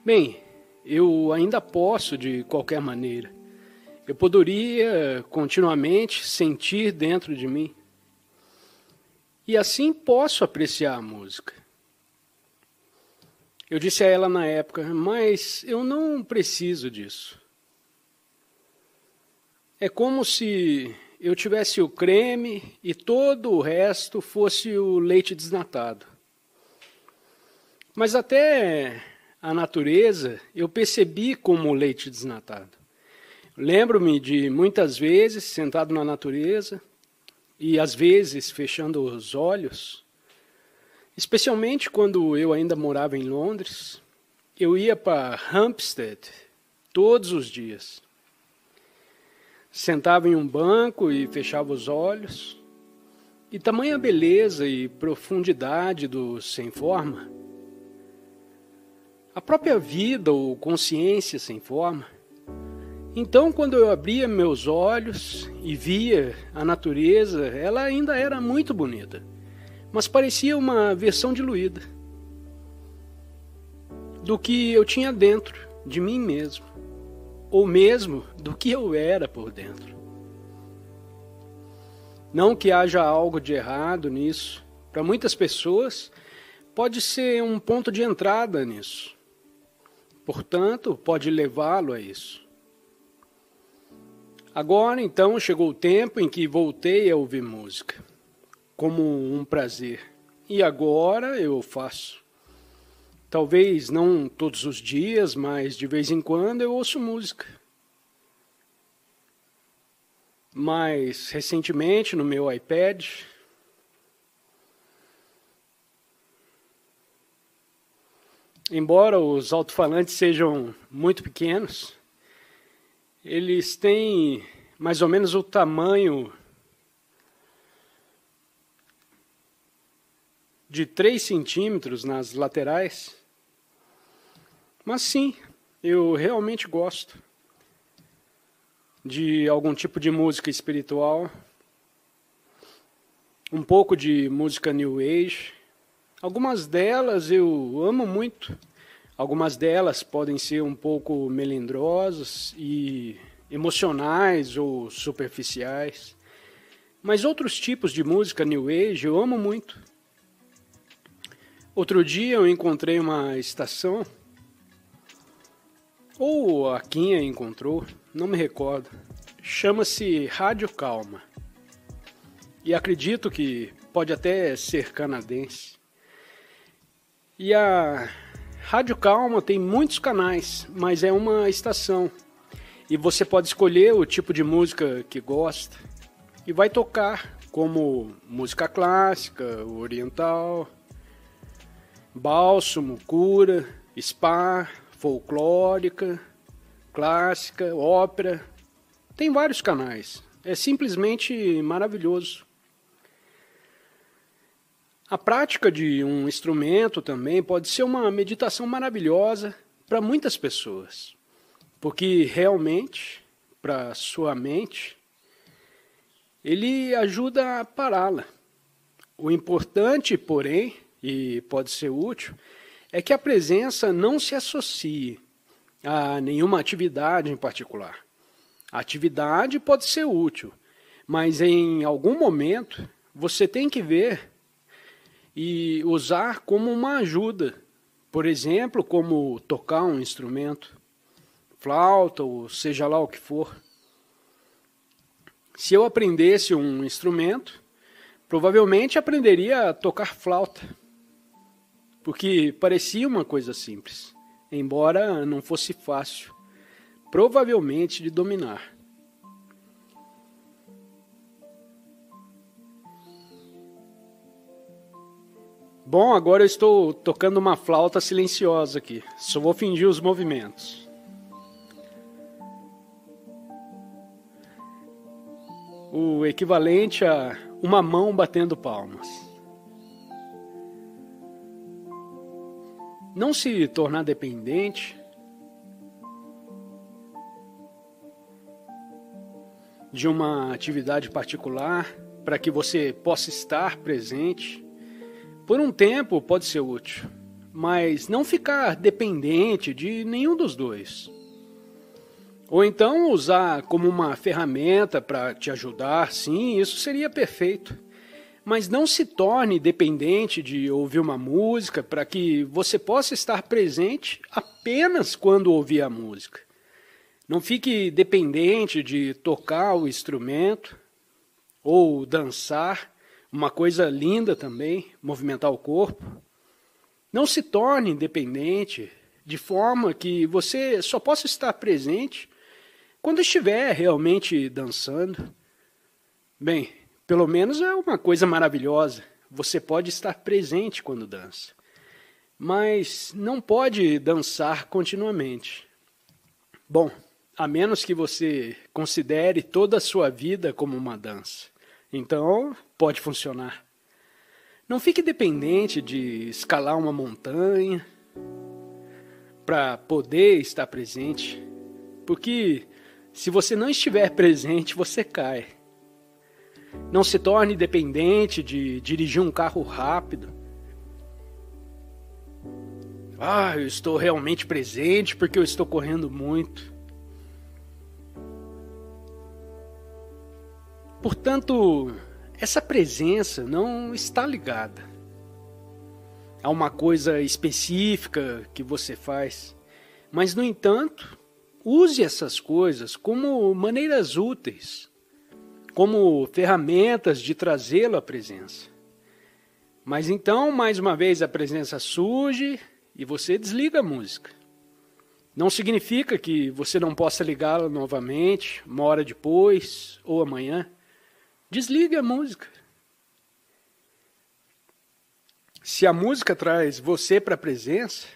Bem, eu ainda posso de qualquer maneira. Eu poderia continuamente sentir dentro de mim. E assim posso apreciar a música. Eu disse a ela na época, mas eu não preciso disso. É como se eu tivesse o creme e todo o resto fosse o leite desnatado. Mas até a natureza eu percebi como leite desnatado. Lembro-me de muitas vezes sentado na natureza e às vezes fechando os olhos, especialmente quando eu ainda morava em Londres, eu ia para Hampstead todos os dias. Sentava em um banco e fechava os olhos, e tamanha beleza e profundidade do sem forma, a própria vida ou consciência sem forma. Então, quando eu abria meus olhos e via a natureza, ela ainda era muito bonita, mas parecia uma versão diluída do que eu tinha dentro de mim mesmo, ou mesmo do que eu era por dentro. Não que haja algo de errado nisso. Para muitas pessoas, pode ser um ponto de entrada nisso. Portanto, pode levá-lo a isso. Agora, então, chegou o tempo em que voltei a ouvir música, como um prazer. E agora eu faço. Talvez não todos os dias, mas de vez em quando eu ouço música. Mais recentemente, no meu iPad, embora os alto-falantes sejam muito pequenos, eles têm mais ou menos o tamanho de 3 centímetros nas laterais. Mas sim, eu realmente gosto de algum tipo de música espiritual, um pouco de música New Age. Algumas delas eu amo muito, algumas delas podem ser um pouco melindrosas e emocionais ou superficiais, mas outros tipos de música New Age eu amo muito. Outro dia eu encontrei uma estação, ou a Quinha encontrou, não me recordo, chama-se Rádio Calma, e acredito que pode até ser canadense. E a Rádio Calma tem muitos canais, mas é uma estação. E você pode escolher o tipo de música que gosta. E vai tocar como música clássica, oriental, bálsamo, cura, spa, folclórica, clássica, ópera. Tem vários canais. É simplesmente maravilhoso. A prática de um instrumento também pode ser uma meditação maravilhosa para muitas pessoas, porque realmente, para sua mente, ele ajuda a pará-la. O importante, porém, e pode ser útil, é que a presença não se associe a nenhuma atividade em particular. A atividade pode ser útil, mas em algum momento você tem que ver e usar como uma ajuda, por exemplo, como tocar um instrumento, flauta ou seja lá o que for. Se eu aprendesse um instrumento, provavelmente aprenderia a tocar flauta, porque parecia uma coisa simples, embora não fosse fácil, provavelmente de dominar. Bom, agora eu estou tocando uma flauta silenciosa aqui. Só vou fingir os movimentos. O equivalente a uma mão batendo palmas. Não se tornar dependente de uma atividade particular para que você possa estar presente. Por um tempo pode ser útil, mas não ficar dependente de nenhum dos dois. Ou então usar como uma ferramenta para te ajudar, sim, isso seria perfeito. Mas não se torne dependente de ouvir uma música para que você possa estar presente apenas quando ouvir a música. Não fique dependente de tocar o instrumento ou dançar, uma coisa linda também, movimentar o corpo. Não se torne independente de forma que você só possa estar presente quando estiver realmente dançando. Bem, pelo menos é uma coisa maravilhosa. Você pode estar presente quando dança, mas não pode dançar continuamente. Bom, a menos que você considere toda a sua vida como uma dança. Então, pode funcionar. Não fique dependente de escalar uma montanha para poder estar presente, porque se você não estiver presente, você cai. Não se torne dependente de dirigir um carro rápido. Eu estou realmente presente porque eu estou correndo muito. Portanto, essa presença não está ligada a uma coisa específica que você faz. Mas, no entanto, use essas coisas como maneiras úteis, como ferramentas de trazê-lo à presença. Mas então, mais uma vez, a presença surge e você desliga a música. Não significa que você não possa ligá-la novamente, uma hora depois ou amanhã. Desligue a música. Se a música traz você para a presença,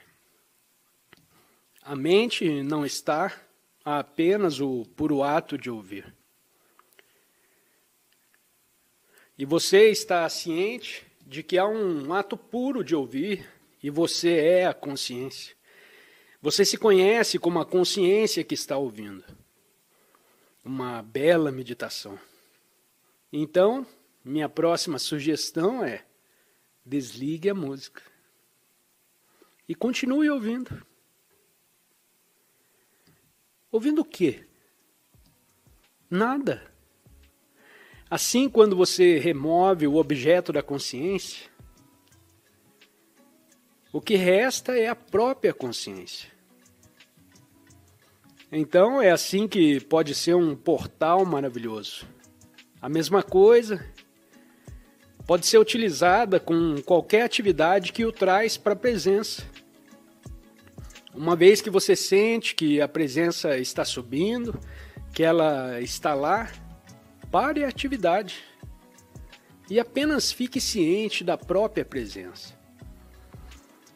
a mente não está a apenas o puro ato de ouvir. E você está ciente de que há um ato puro de ouvir e você é a consciência. Você se conhece como a consciência que está ouvindo. Uma bela meditação. Então, minha próxima sugestão é: desligue a música e continue ouvindo. Ouvindo o quê? Nada. Assim, quando você remove o objeto da consciência, o que resta é a própria consciência. Então, é assim que pode ser um portal maravilhoso. A mesma coisa pode ser utilizada com qualquer atividade que o traz para a presença. Uma vez que você sente que a presença está subindo, que ela está lá, pare a atividade e apenas fique ciente da própria presença.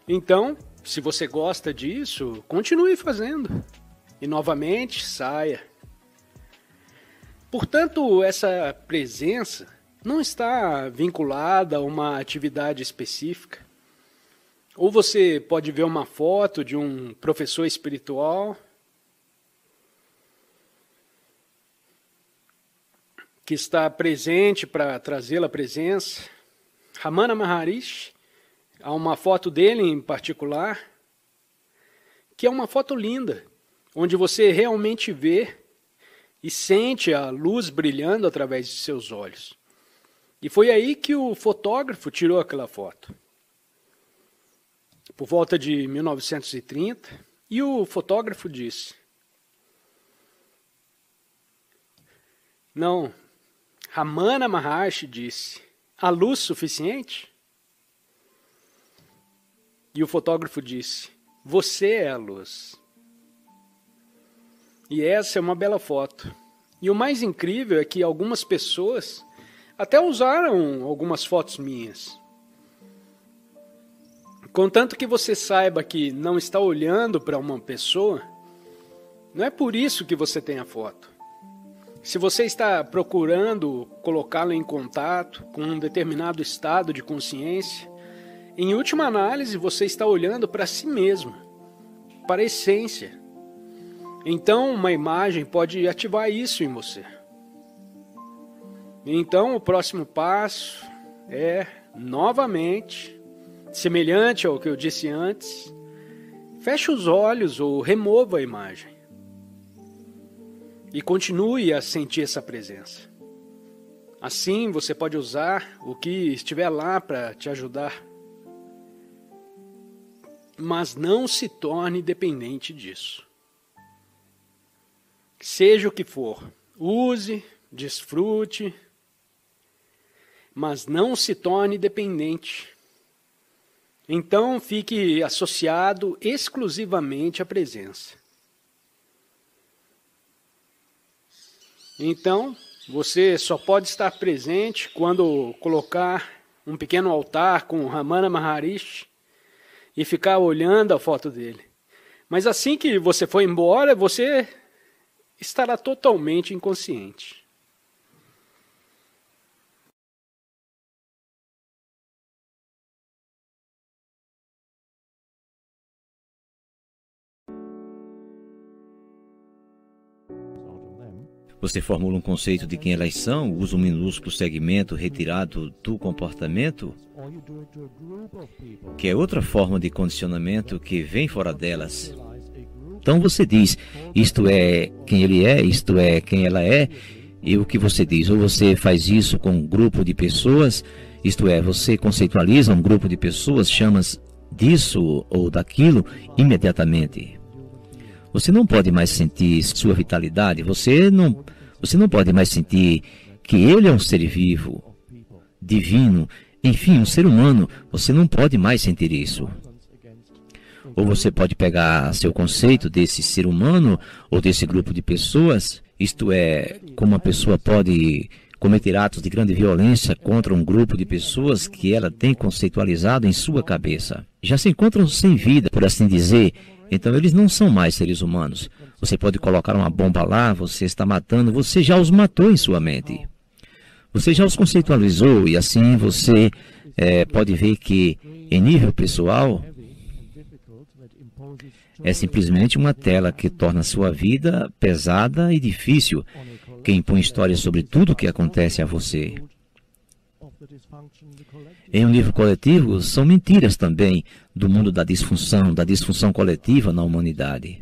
Então, se você gosta disso, continue fazendo e novamente saia. Portanto, essa presença não está vinculada a uma atividade específica. Ou você pode ver uma foto de um professor espiritual que está presente para trazê-la à presença. Ramana Maharishi, há uma foto dele em particular, que é uma foto linda, onde você realmente vê e sente a luz brilhando através de seus olhos. E foi aí que o fotógrafo tirou aquela foto. Por volta de 1930, e o fotógrafo disse: não, Ramana Maharishi disse, há luz suficiente? E o fotógrafo disse, você é a luz. E essa é uma bela foto. E o mais incrível é que algumas pessoas até usaram algumas fotos minhas. Contanto que você saiba que não está olhando para uma pessoa, não é por isso que você tem a foto. Se você está procurando colocá-la em contato com um determinado estado de consciência, em última análise você está olhando para si mesmo, para a essência. Então uma imagem pode ativar isso em você. Então o próximo passo é, novamente, semelhante ao que eu disse antes, feche os olhos ou remova a imagem. E continue a sentir essa presença. Assim você pode usar o que estiver lá para te ajudar. Mas não se torne dependente disso. seja o que for, use, desfrute, mas não se torne dependente. Então, fique associado exclusivamente à presença. Então, você só pode estar presente quando colocar um pequeno altar com Ramana Maharishi e ficar olhando a foto dele. Mas assim que você for embora, você estará totalmente inconsciente. Você formula um conceito de quem elas são, usa um minúsculo segmento retirado do comportamento, que é outra forma de condicionamento que vem fora delas. Então você diz, isto é quem ele é, isto é quem ela é, e o que você diz, ou você faz isso com um grupo de pessoas, isto é, você conceitualiza um grupo de pessoas, chama disso ou daquilo imediatamente. Você não pode mais sentir sua vitalidade, você não pode mais sentir que ele é um ser vivo, divino, enfim, um ser humano. Você não pode mais sentir isso. Ou você pode pegar seu conceito desse ser humano ou desse grupo de pessoas, isto é, como uma pessoa pode cometer atos de grande violência contra um grupo de pessoas que ela tem conceitualizado em sua cabeça. Já se encontram sem vida, por assim dizer. Então eles não são mais seres humanos. Você pode colocar uma bomba lá, você está matando, você já os matou em sua mente. Você já os conceitualizou e assim você pode ver que, em nível pessoal, é simplesmente uma tela que torna a sua vida pesada e difícil, que impõe histórias sobre tudo o que acontece a você. Em um nível coletivo, são mentiras também do mundo da disfunção coletiva na humanidade.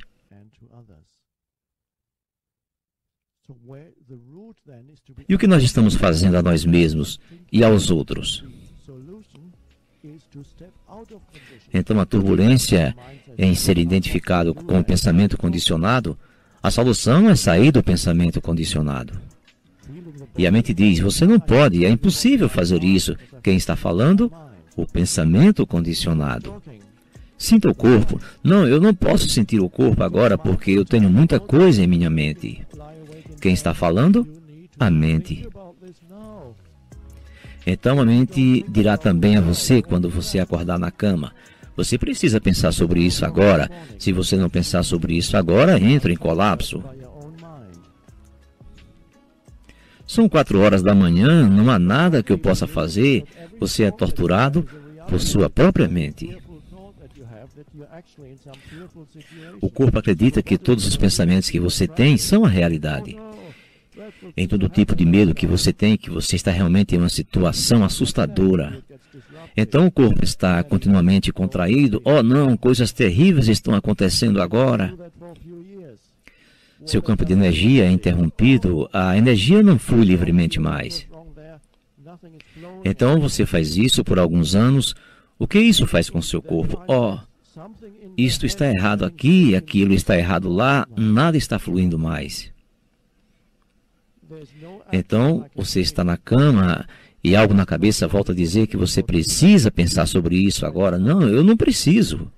E o que nós estamos fazendo a nós mesmos e aos outros? Então, a turbulência em ser identificado com o pensamento condicionado, a solução é sair do pensamento condicionado. E a mente diz, você não pode, é impossível fazer isso. Quem está falando? O pensamento condicionado. Sinta o corpo. Não, eu não posso sentir o corpo agora porque eu tenho muita coisa em minha mente. Quem está falando? A mente. Então a mente dirá também a você quando você acordar na cama. Você precisa pensar sobre isso agora. Se você não pensar sobre isso agora, entra em colapso. São 4 horas da manhã, não há nada que eu possa fazer. Você é torturado por sua própria mente. O corpo acredita que todos os pensamentos que você tem são a realidade. Em todo tipo de medo que você tem, que você está realmente em uma situação assustadora. Então o corpo está continuamente contraído. Oh não, coisas terríveis estão acontecendo agora. Seu campo de energia é interrompido, a energia não flui livremente mais. Então você faz isso por alguns anos. O que isso faz com seu corpo? Oh, isto está errado aqui, aquilo está errado lá, nada está fluindo mais. Então você está na cama e algo na cabeça volta a dizer que você precisa pensar sobre isso agora. Não, eu não preciso.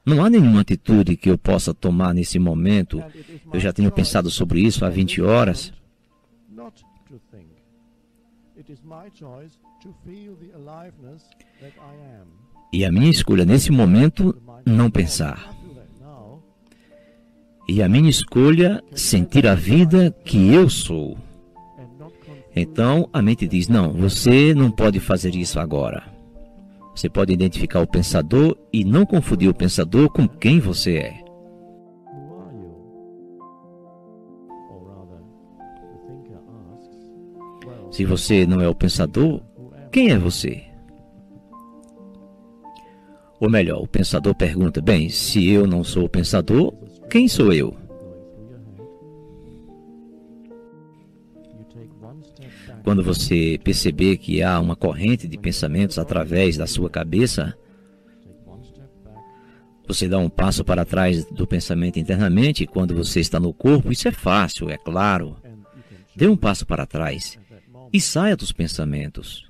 Não há nenhuma atitude que eu possa tomar nesse momento. Eu já tenho pensado sobre isso há 20 horas. E a minha escolha nesse momento, não pensar. E a minha escolha, sentir a vida que eu sou. Então a mente diz, não, você não pode fazer isso agora. Você pode identificar o pensador e não confundir o pensador com quem você é. Se você não é o pensador, quem é você? Ou melhor, o pensador pergunta, bem, se eu não sou o pensador, quem sou eu? Quando você perceber que há uma corrente de pensamentos através da sua cabeça, Você dá um passo para trás do pensamento internamente quando você está no corpo. Isso é fácil, é claro. Dê um passo para trás e saia dos pensamentos.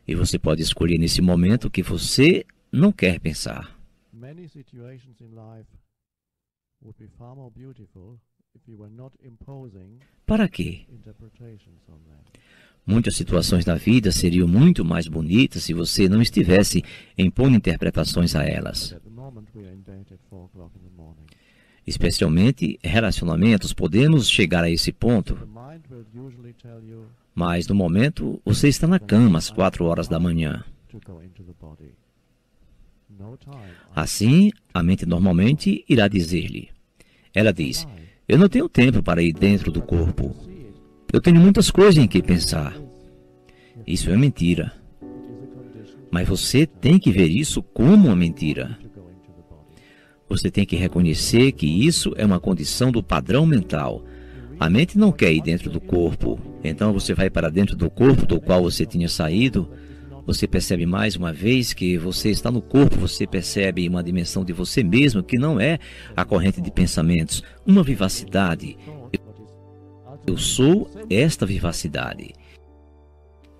E você pode escolher nesse momento que você não quer pensar. Para quê? Muitas situações da vida seriam muito mais bonitas se você não estivesse impondo interpretações a elas. Especialmente relacionamentos, podemos chegar a esse ponto. Mas no momento, você está na cama às 4 horas da manhã. Assim, a mente normalmente irá dizer-lhe. Ela diz, eu não tenho tempo para ir dentro do corpo. Eu tenho muitas coisas em que pensar. Isso é mentira. Mas você tem que ver isso como uma mentira. Você tem que reconhecer que isso é uma condição do padrão mental. A mente não quer ir dentro do corpo. Então você vai para dentro do corpo do qual você tinha saído. Você percebe mais uma vez que você está no corpo. Você percebe uma dimensão de você mesmo que não é a corrente de pensamentos. Uma vivacidade. Eu sou esta vivacidade.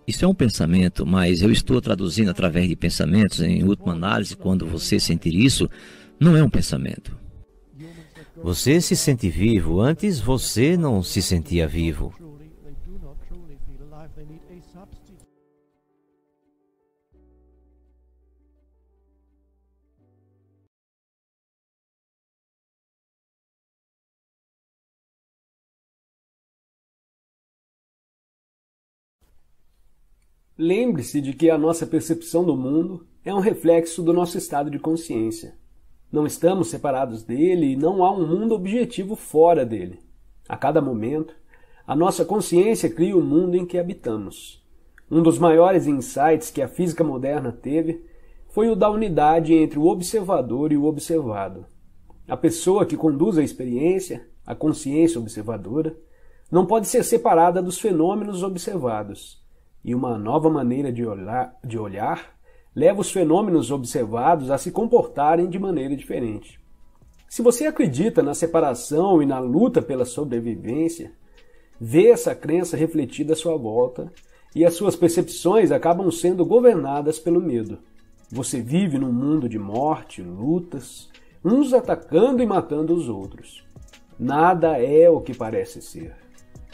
Isso é um pensamento, mas eu estou traduzindo através de pensamentos. Em última análise, quando você sentir isso, não é um pensamento. Você se sente vivo. Antes você não se sentia vivo. Lembre-se de que a nossa percepção do mundo é um reflexo do nosso estado de consciência. Não estamos separados dele e não há um mundo objetivo fora dele. A cada momento, a nossa consciência cria o mundo em que habitamos. Um dos maiores insights que a física moderna teve foi o da unidade entre o observador e o observado. A pessoa que conduz a experiência, a consciência observadora, não pode ser separada dos fenômenos observados. E uma nova maneira de olhar leva os fenômenos observados a se comportarem de maneira diferente. Se você acredita na separação e na luta pela sobrevivência, vê essa crença refletida à sua volta e as suas percepções acabam sendo governadas pelo medo. Você vive num mundo de morte, lutas, uns atacando e matando os outros. Nada é o que parece ser.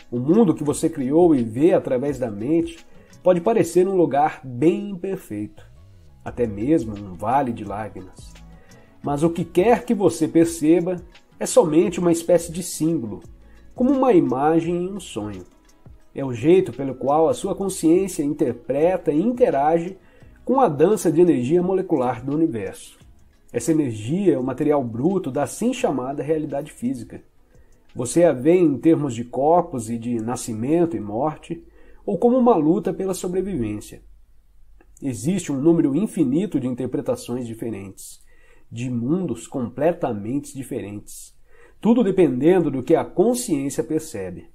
O mundo que você criou e vê através da mente pode parecer um lugar bem imperfeito, até mesmo um vale de lágrimas. Mas o que quer que você perceba é somente uma espécie de símbolo, como uma imagem em um sonho. É o jeito pelo qual a sua consciência interpreta e interage com a dança de energia molecular do universo. Essa energia é o material bruto da assim chamada realidade física. Você a vê em termos de corpos e de nascimento e morte, ou como uma luta pela sobrevivência. Existe um número infinito de interpretações diferentes, de mundos completamente diferentes, tudo dependendo do que a consciência percebe.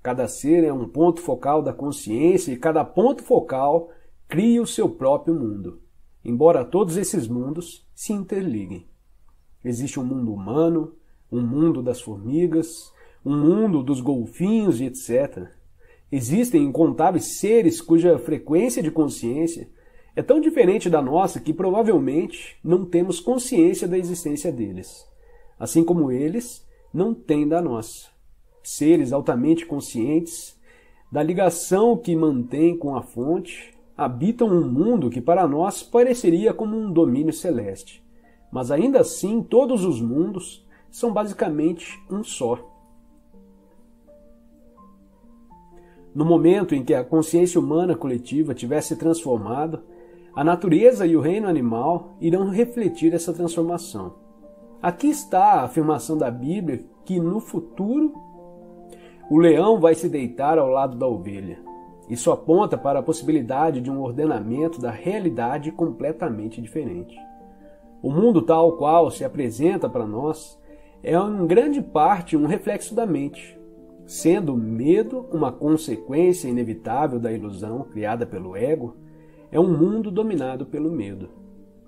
Cada ser é um ponto focal da consciência e cada ponto focal cria o seu próprio mundo, embora todos esses mundos se interliguem. Existe um mundo humano, um mundo das formigas, um mundo dos golfinhos e etc. Existem incontáveis seres cuja frequência de consciência é tão diferente da nossa que provavelmente não temos consciência da existência deles, assim como eles não têm da nossa. Seres altamente conscientes da ligação que mantêm com a fonte habitam um mundo que para nós pareceria como um domínio celeste, mas ainda assim todos os mundos são basicamente um só. No momento em que a consciência humana coletiva tiver se transformado, a natureza e o reino animal irão refletir essa transformação. Aqui está a afirmação da Bíblia que no futuro o leão vai se deitar ao lado da ovelha. Isso aponta para a possibilidade de um ordenamento da realidade completamente diferente. O mundo tal qual se apresenta para nós é em grande parte um reflexo da mente, sendo o medo uma consequência inevitável da ilusão criada pelo ego. É um mundo dominado pelo medo.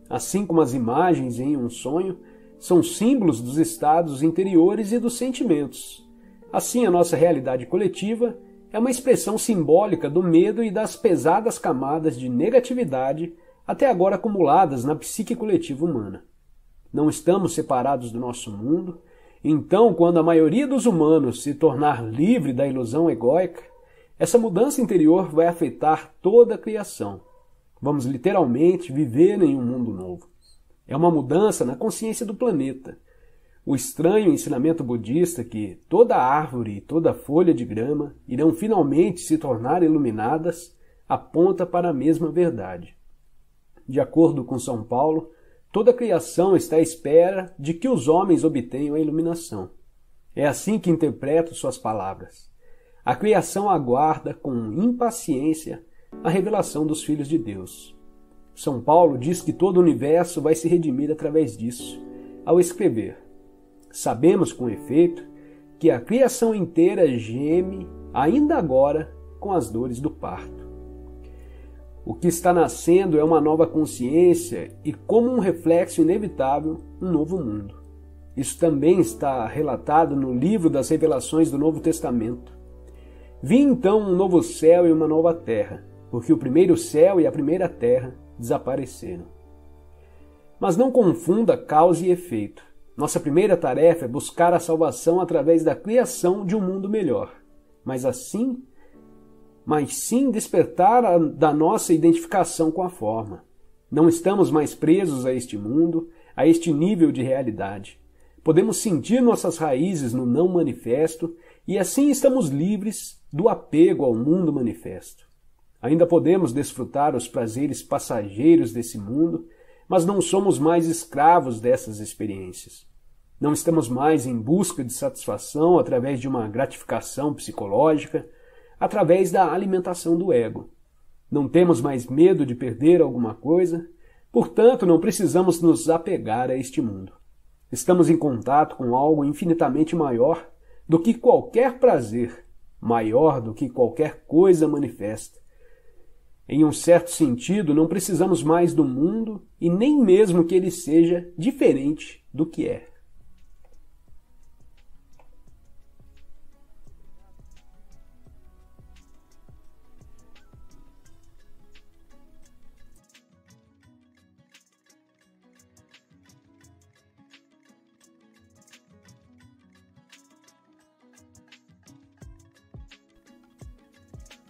assim como as imagens em um sonho são símbolos dos estados interiores e dos sentimentos. Assim, a nossa realidade coletiva é uma expressão simbólica do medo e das pesadas camadas de negatividade até agora acumuladas na psique coletiva humana. Não estamos separados do nosso mundo, então, quando a maioria dos humanos se tornar livre da ilusão egóica, essa mudança interior vai afetar toda a criação. Vamos literalmente viver em um mundo novo. É uma mudança na consciência do planeta. O estranho ensinamento budista que toda árvore e toda folha de grama irão finalmente se tornar iluminadas aponta para a mesma verdade. De acordo com São Paulo, toda a criação está à espera de que os homens obtenham a iluminação. É assim que interpreto suas palavras. A criação aguarda com impaciência a revelação dos filhos de Deus. São Paulo diz que todo o universo vai se redimir através disso, ao escrever: sabemos, com efeito, que a criação inteira geme, ainda agora, com as dores do parto. O que está nascendo é uma nova consciência e, como um reflexo inevitável, um novo mundo. Isso também está relatado no livro das Revelações do Novo Testamento. Vi então um novo céu e uma nova terra, porque o primeiro céu e a primeira terra desapareceram. Mas não confunda causa e efeito. Nossa primeira tarefa é buscar a salvação através da criação de um mundo melhor, mas sim despertar da nossa identificação com a forma. Não estamos mais presos a este mundo, a este nível de realidade. Podemos sentir nossas raízes no não manifesto e assim estamos livres do apego ao mundo manifesto. Ainda podemos desfrutar os prazeres passageiros desse mundo, mas não somos mais escravos dessas experiências. Não estamos mais em busca de satisfação através de uma gratificação psicológica, através da alimentação do ego. Não temos mais medo de perder alguma coisa, portanto não precisamos nos apegar a este mundo. Estamos em contato com algo infinitamente maior do que qualquer prazer, maior do que qualquer coisa manifesta. Em um certo sentido, não precisamos mais do mundo e nem mesmo que ele seja diferente do que é.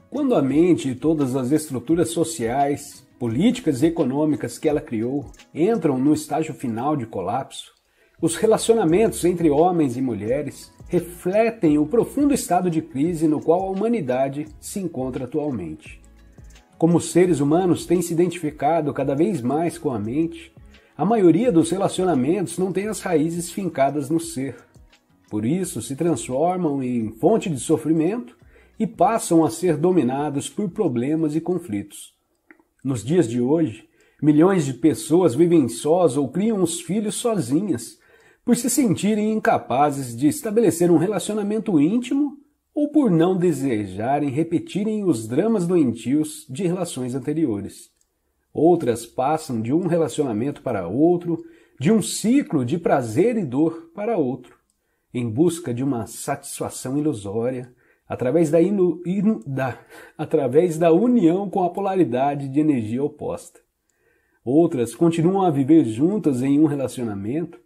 Quando a mente e todas as estruturas sociais, políticas e econômicas que ela criou entram no estágio final de colapso, os relacionamentos entre homens e mulheres refletem o profundo estado de crise no qual a humanidade se encontra atualmente. Como os seres humanos têm se identificado cada vez mais com a mente, a maioria dos relacionamentos não tem as raízes fincadas no ser. Por isso, se transformam em fonte de sofrimento e passam a ser dominados por problemas e conflitos. Nos dias de hoje, milhões de pessoas vivem sós ou criam os filhos sozinhas, por se sentirem incapazes de estabelecer um relacionamento íntimo ou por não desejarem repetirem os dramas doentios de relações anteriores. Outras passam de um relacionamento para outro, de um ciclo de prazer e dor para outro, em busca de uma satisfação ilusória, através da união com a polaridade de energia oposta. Outras continuam a viver juntas em um relacionamento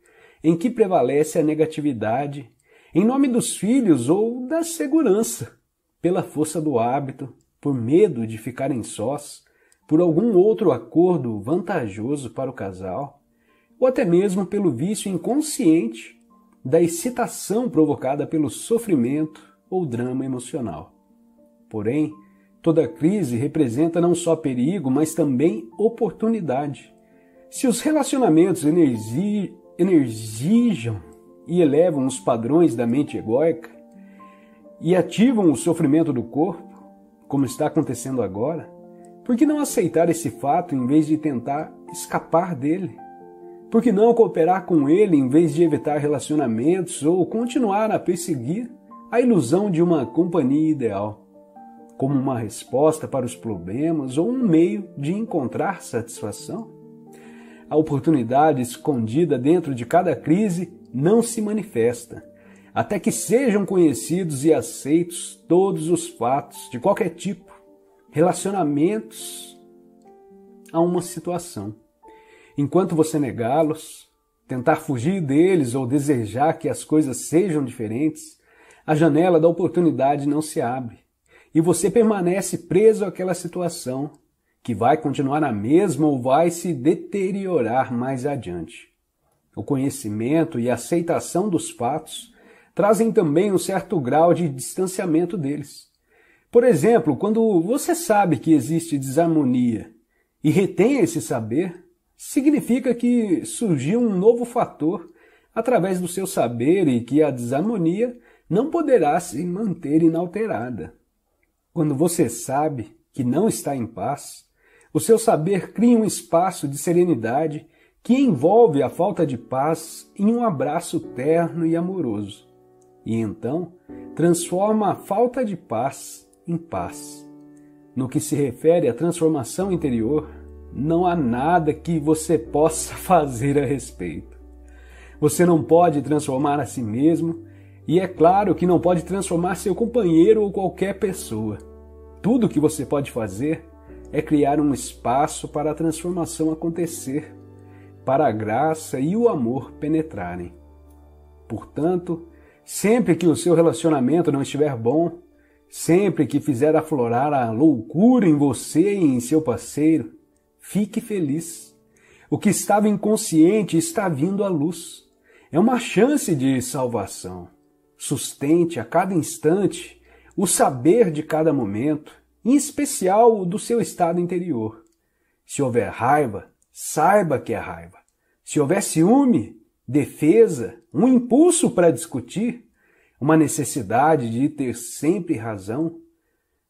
em que prevalece a negatividade, em nome dos filhos ou da segurança, pela força do hábito, por medo de ficarem sós, por algum outro acordo vantajoso para o casal, ou até mesmo pelo vício inconsciente da excitação provocada pelo sofrimento ou drama emocional. Porém, toda crise representa não só perigo, mas também oportunidade. Se os relacionamentos energizam e elevam os padrões da mente egóica e ativam o sofrimento do corpo, como está acontecendo agora, por que não aceitar esse fato em vez de tentar escapar dele? Por que não cooperar com ele em vez de evitar relacionamentos ou continuar a perseguir a ilusão de uma companhia ideal, como uma resposta para os problemas ou um meio de encontrar satisfação? a oportunidade escondida dentro de cada crise não se manifesta, até que sejam conhecidos e aceitos todos os fatos de qualquer tipo, relacionamentos a uma situação. Enquanto você negá-los, tentar fugir deles ou desejar que as coisas sejam diferentes, a janela da oportunidade não se abre e você permanece preso àquela situação que vai continuar a mesma ou vai se deteriorar mais adiante. O conhecimento e a aceitação dos fatos trazem também um certo grau de distanciamento deles. Por exemplo, quando você sabe que existe desarmonia e retém esse saber, significa que surgiu um novo fator através do seu saber e que a desarmonia não poderá se manter inalterada. Quando você sabe que não está em paz, o seu saber cria um espaço de serenidade que envolve a falta de paz em um abraço terno e amoroso. E então transforma a falta de paz em paz. No que se refere à transformação interior, não há nada que você possa fazer a respeito. Você não pode transformar a si mesmo e é claro que não pode transformar seu companheiro ou qualquer pessoa. Tudo o que você pode fazer é criar um espaço para a transformação acontecer, para a graça e o amor penetrarem. Portanto, sempre que o seu relacionamento não estiver bom, sempre que fizer aflorar a loucura em você e em seu parceiro, fique feliz. O que estava inconsciente está vindo à luz. É uma chance de salvação. Sustente a cada instante o saber de cada momento, em especial o do seu estado interior. Se houver raiva, saiba que é raiva. Se houver ciúme, defesa, um impulso para discutir, uma necessidade de ter sempre razão,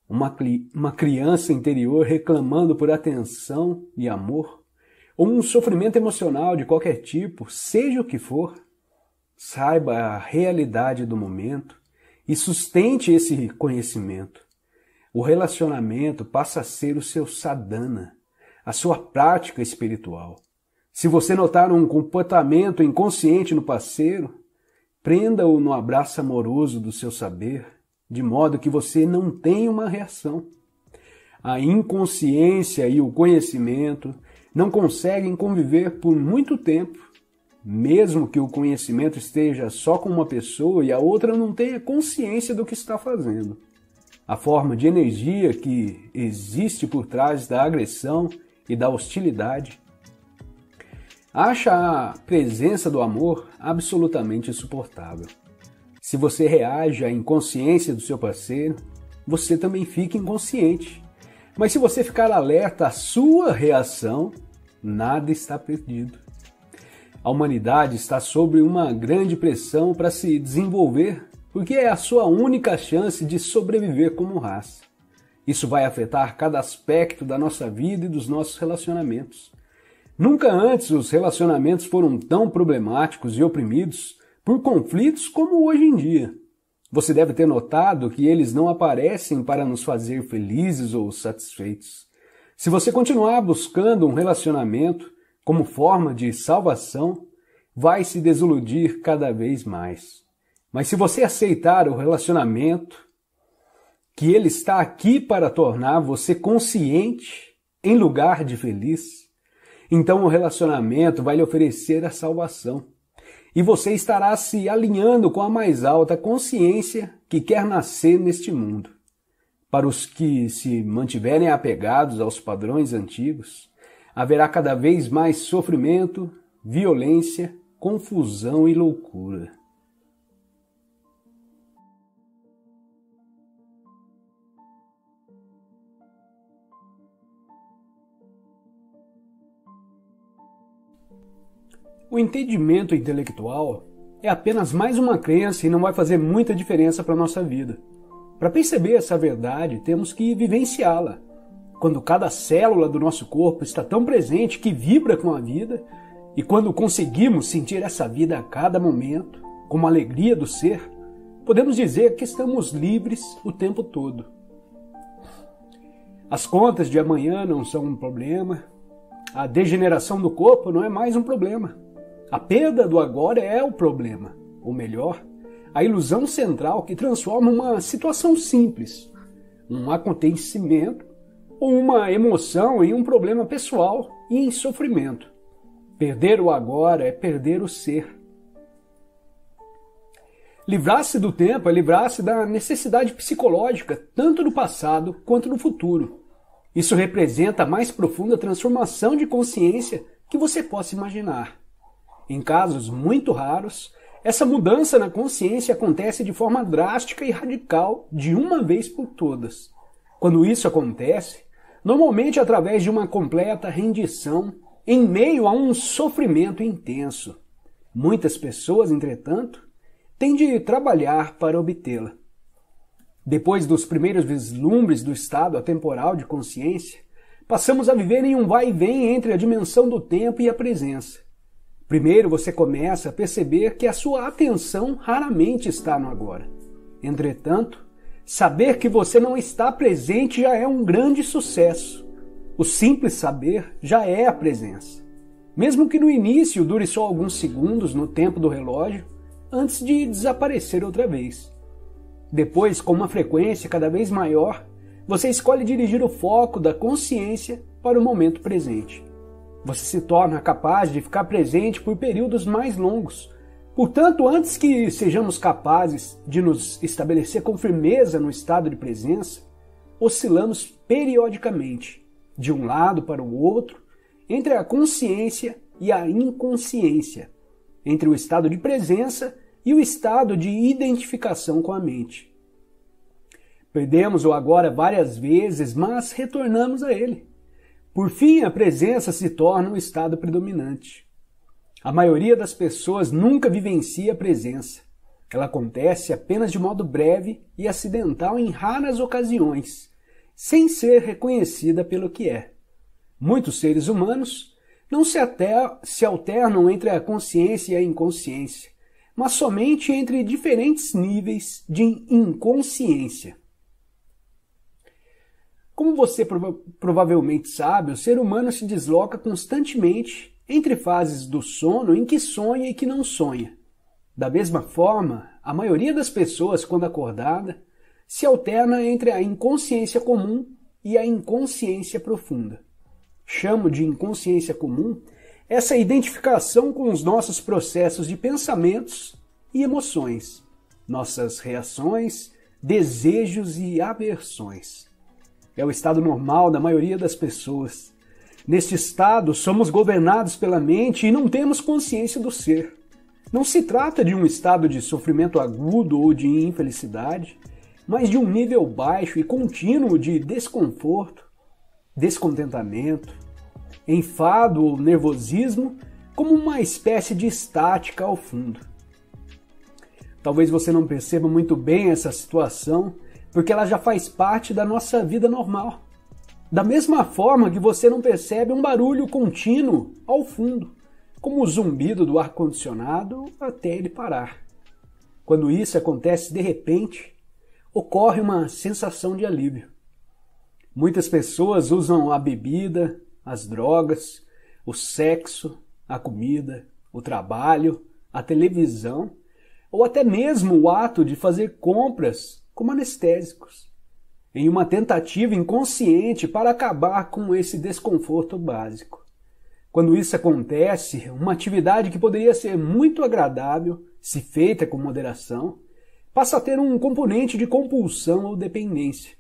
uma criança interior reclamando por atenção e amor, ou um sofrimento emocional de qualquer tipo, seja o que for, saiba a realidade do momento e sustente esse conhecimento. O relacionamento passa a ser o seu sadhana, a sua prática espiritual. Se você notar um comportamento inconsciente no parceiro, prenda-o no abraço amoroso do seu saber, de modo que você não tenha uma reação. A inconsciência e o conhecimento não conseguem conviver por muito tempo, mesmo que o conhecimento esteja só com uma pessoa e a outra não tenha consciência do que está fazendo. A forma de energia que existe por trás da agressão e da hostilidade acha a presença do amor absolutamente insuportável. Se você reage à inconsciência do seu parceiro, você também fica inconsciente. Mas se você ficar alerta à sua reação, nada está perdido. A humanidade está sob uma grande pressão para se desenvolver, porque é a sua única chance de sobreviver como raça. Isso vai afetar cada aspecto da nossa vida e dos nossos relacionamentos. Nunca antes os relacionamentos foram tão problemáticos e oprimidos por conflitos como hoje em dia. Você deve ter notado que eles não aparecem para nos fazer felizes ou satisfeitos. Se você continuar buscando um relacionamento como forma de salvação, vai se desiludir cada vez mais. Mas se você aceitar o relacionamento, que ele está aqui para tornar você consciente em lugar de feliz, então o relacionamento vai lhe oferecer a salvação. E você estará se alinhando com a mais alta consciência que quer nascer neste mundo. Para os que se mantiverem apegados aos padrões antigos, haverá cada vez mais sofrimento, violência, confusão e loucura. O entendimento intelectual é apenas mais uma crença e não vai fazer muita diferença para a nossa vida. Para perceber essa verdade, temos que vivenciá-la. Quando cada célula do nosso corpo está tão presente que vibra com a vida, e quando conseguimos sentir essa vida a cada momento, como a alegria do ser, podemos dizer que estamos livres o tempo todo. As contas de amanhã não são um problema, A degeneração do corpo não é mais um problema. A perda do agora é o problema. Ou melhor, a ilusão central que transforma uma situação simples, um acontecimento ou uma emoção em um problema pessoal e em sofrimento. Perder o agora é perder o ser. Livrar-se do tempo é livrar-se da necessidade psicológica, tanto do passado quanto do futuro. Isso representa a mais profunda transformação de consciência que você possa imaginar. Em casos muito raros, essa mudança na consciência acontece de forma drástica e radical de uma vez por todas. Quando isso acontece, normalmente através de uma completa rendição, em meio a um sofrimento intenso. Muitas pessoas, entretanto, têm de trabalhar para obtê-la. Depois dos primeiros vislumbres do estado atemporal de consciência, passamos a viver em um vai e vem entre a dimensão do tempo e a presença. Primeiro você começa a perceber que a sua atenção raramente está no agora. Entretanto, saber que você não está presente já é um grande sucesso. O simples saber já é a presença. Mesmo que no início dure só alguns segundos no tempo do relógio, antes de desaparecer outra vez. Depois, com uma frequência cada vez maior, você escolhe dirigir o foco da consciência para o momento presente. Você se torna capaz de ficar presente por períodos mais longos. Portanto, antes que sejamos capazes de nos estabelecer com firmeza no estado de presença, oscilamos periodicamente, de um lado para o outro, entre a consciência e a inconsciência, entre o estado de presença e o estado de identificação com a mente. Perdemos o agora várias vezes, mas retornamos a ele. Por fim, a presença se torna o estado predominante. A maioria das pessoas nunca vivencia a presença. Ela acontece apenas de modo breve e acidental em raras ocasiões, sem ser reconhecida pelo que é. Muitos seres humanos não se alternam entre a consciência e a inconsciência, mas somente entre diferentes níveis de inconsciência. Como você provavelmente sabe, o ser humano se desloca constantemente entre fases do sono em que sonha e que não sonha. Da mesma forma, a maioria das pessoas, quando acordada, se alterna entre a inconsciência comum e a inconsciência profunda. Chamo de inconsciência comum essa identificação com os nossos processos de pensamentos e emoções, nossas reações, desejos e aversões. É o estado normal da maioria das pessoas. Neste estado, somos governados pela mente e não temos consciência do ser. Não se trata de um estado de sofrimento agudo ou de infelicidade, mas de um nível baixo e contínuo de desconforto, descontentamento, enfado ou nervosismo, como uma espécie de estática ao fundo. Talvez você não perceba muito bem essa situação, porque ela já faz parte da nossa vida normal. Da mesma forma que você não percebe um barulho contínuo ao fundo, como o zumbido do ar-condicionado até ele parar. Quando isso acontece de repente, ocorre uma sensação de alívio. Muitas pessoas usam a bebida, as drogas, o sexo, a comida, o trabalho, a televisão, ou até mesmo o ato de fazer compras como anestésicos, em uma tentativa inconsciente para acabar com esse desconforto básico. Quando isso acontece, uma atividade que poderia ser muito agradável, se feita com moderação, passa a ter um componente de compulsão ou dependência.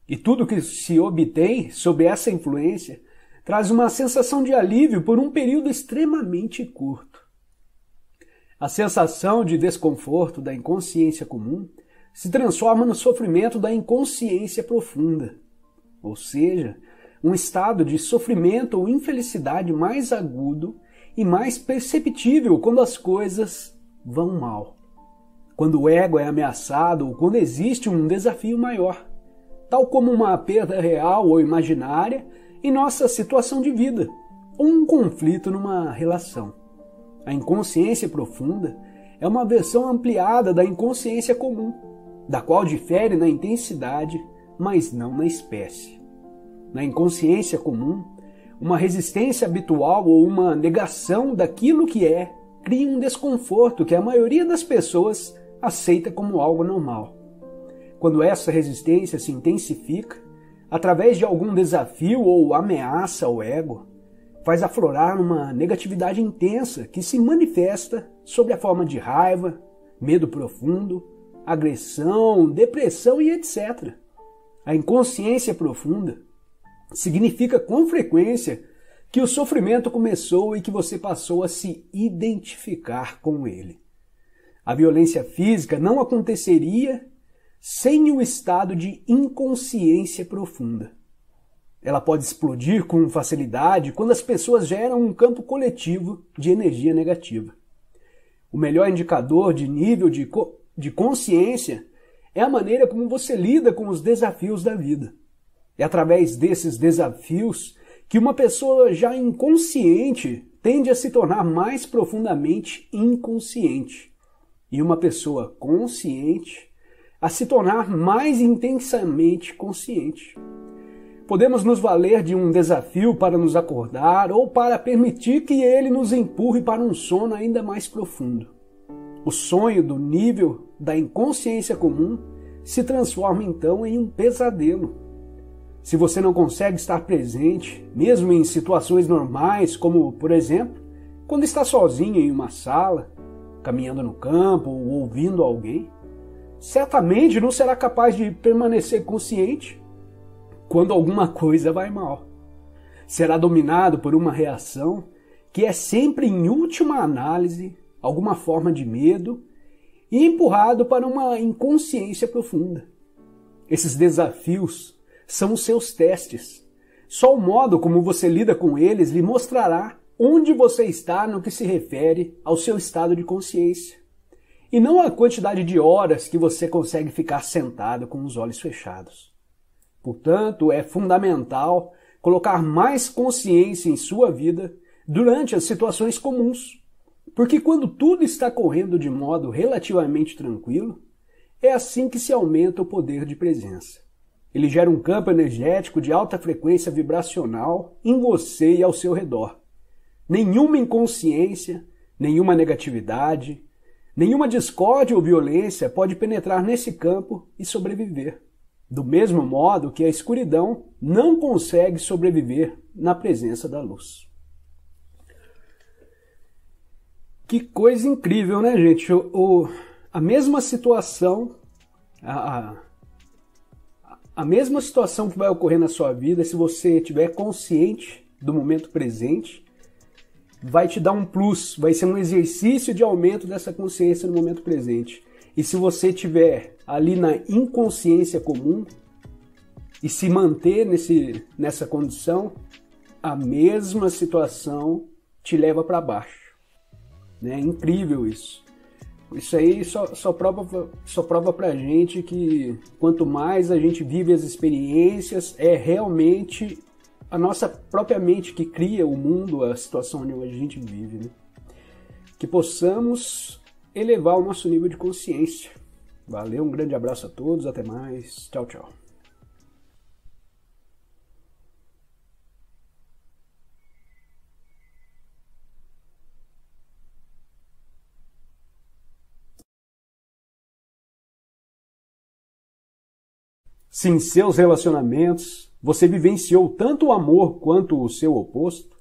E tudo que se obtém sob essa influência traz uma sensação de alívio por um período extremamente curto. A sensação de desconforto da inconsciência comum se transforma no sofrimento da inconsciência profunda, ou seja, um estado de sofrimento ou infelicidade mais agudo e mais perceptível quando as coisas vão mal. Quando o ego é ameaçado ou quando existe um desafio maior, tal como uma perda real ou imaginária em nossa situação de vida, ou um conflito numa relação. A inconsciência profunda é uma versão ampliada da inconsciência comum, da qual difere na intensidade, mas não na espécie. Na inconsciência comum, uma resistência habitual ou uma negação daquilo que é, cria um desconforto que a maioria das pessoas aceita como algo normal. Quando essa resistência se intensifica, através de algum desafio ou ameaça ao ego, faz aflorar uma negatividade intensa que se manifesta sob a forma de raiva, medo profundo, agressão, depressão e etc. A inconsciência profunda significa com frequência que o sofrimento começou e que você passou a se identificar com ele. A violência física não aconteceria sem o estado de inconsciência profunda. Ela pode explodir com facilidade quando as pessoas geram um campo coletivo de energia negativa. O melhor indicador de nível de consciência é a maneira como você lida com os desafios da vida. É através desses desafios que uma pessoa já inconsciente tende a se tornar mais profundamente inconsciente. E uma pessoa consciente a se tornar mais intensamente consciente. Podemos nos valer de um desafio para nos acordar ou para permitir que ele nos empurre para um sono ainda mais profundo. O sonho do nível da inconsciência comum se transforma então em um pesadelo. Se você não consegue estar presente, mesmo em situações normais, como, por exemplo, quando está sozinho em uma sala, caminhando no campo ou ouvindo alguém, certamente não será capaz de permanecer consciente quando alguma coisa vai mal. Será dominado por uma reação que é sempre, em última análise, alguma forma de medo e empurrado para uma inconsciência profunda. Esses desafios são os seus testes. Só o modo como você lida com eles lhe mostrará onde você está no que se refere ao seu estado de consciência. E não a quantidade de horas que você consegue ficar sentado com os olhos fechados. Portanto, é fundamental colocar mais consciência em sua vida durante as situações comuns. Porque quando tudo está correndo de modo relativamente tranquilo, é assim que se aumenta o poder de presença. Ele gera um campo energético de alta frequência vibracional em você e ao seu redor. Nenhuma inconsciência, nenhuma negatividade, nenhuma discórdia ou violência pode penetrar nesse campo e sobreviver. Do mesmo modo que a escuridão não consegue sobreviver na presença da luz. Que coisa incrível, né, gente? A mesma situação, a mesma situação que vai ocorrer na sua vida, se você estiver consciente do momento presente, vai te dar um plus, vai ser um exercício de aumento dessa consciência no momento presente. E se você estiver ali na inconsciência comum e se manter nessa condição, a mesma situação te leva para baixo. É incrível isso. Isso aí só prova pra gente que quanto mais a gente vive as experiências, é realmente a nossa própria mente que cria o mundo, a situação onde a gente vive, né? Que possamos elevar o nosso nível de consciência. Valeu, um grande abraço a todos, até mais, tchau, tchau. Se em seus relacionamentos você vivenciou tanto o amor quanto o seu oposto,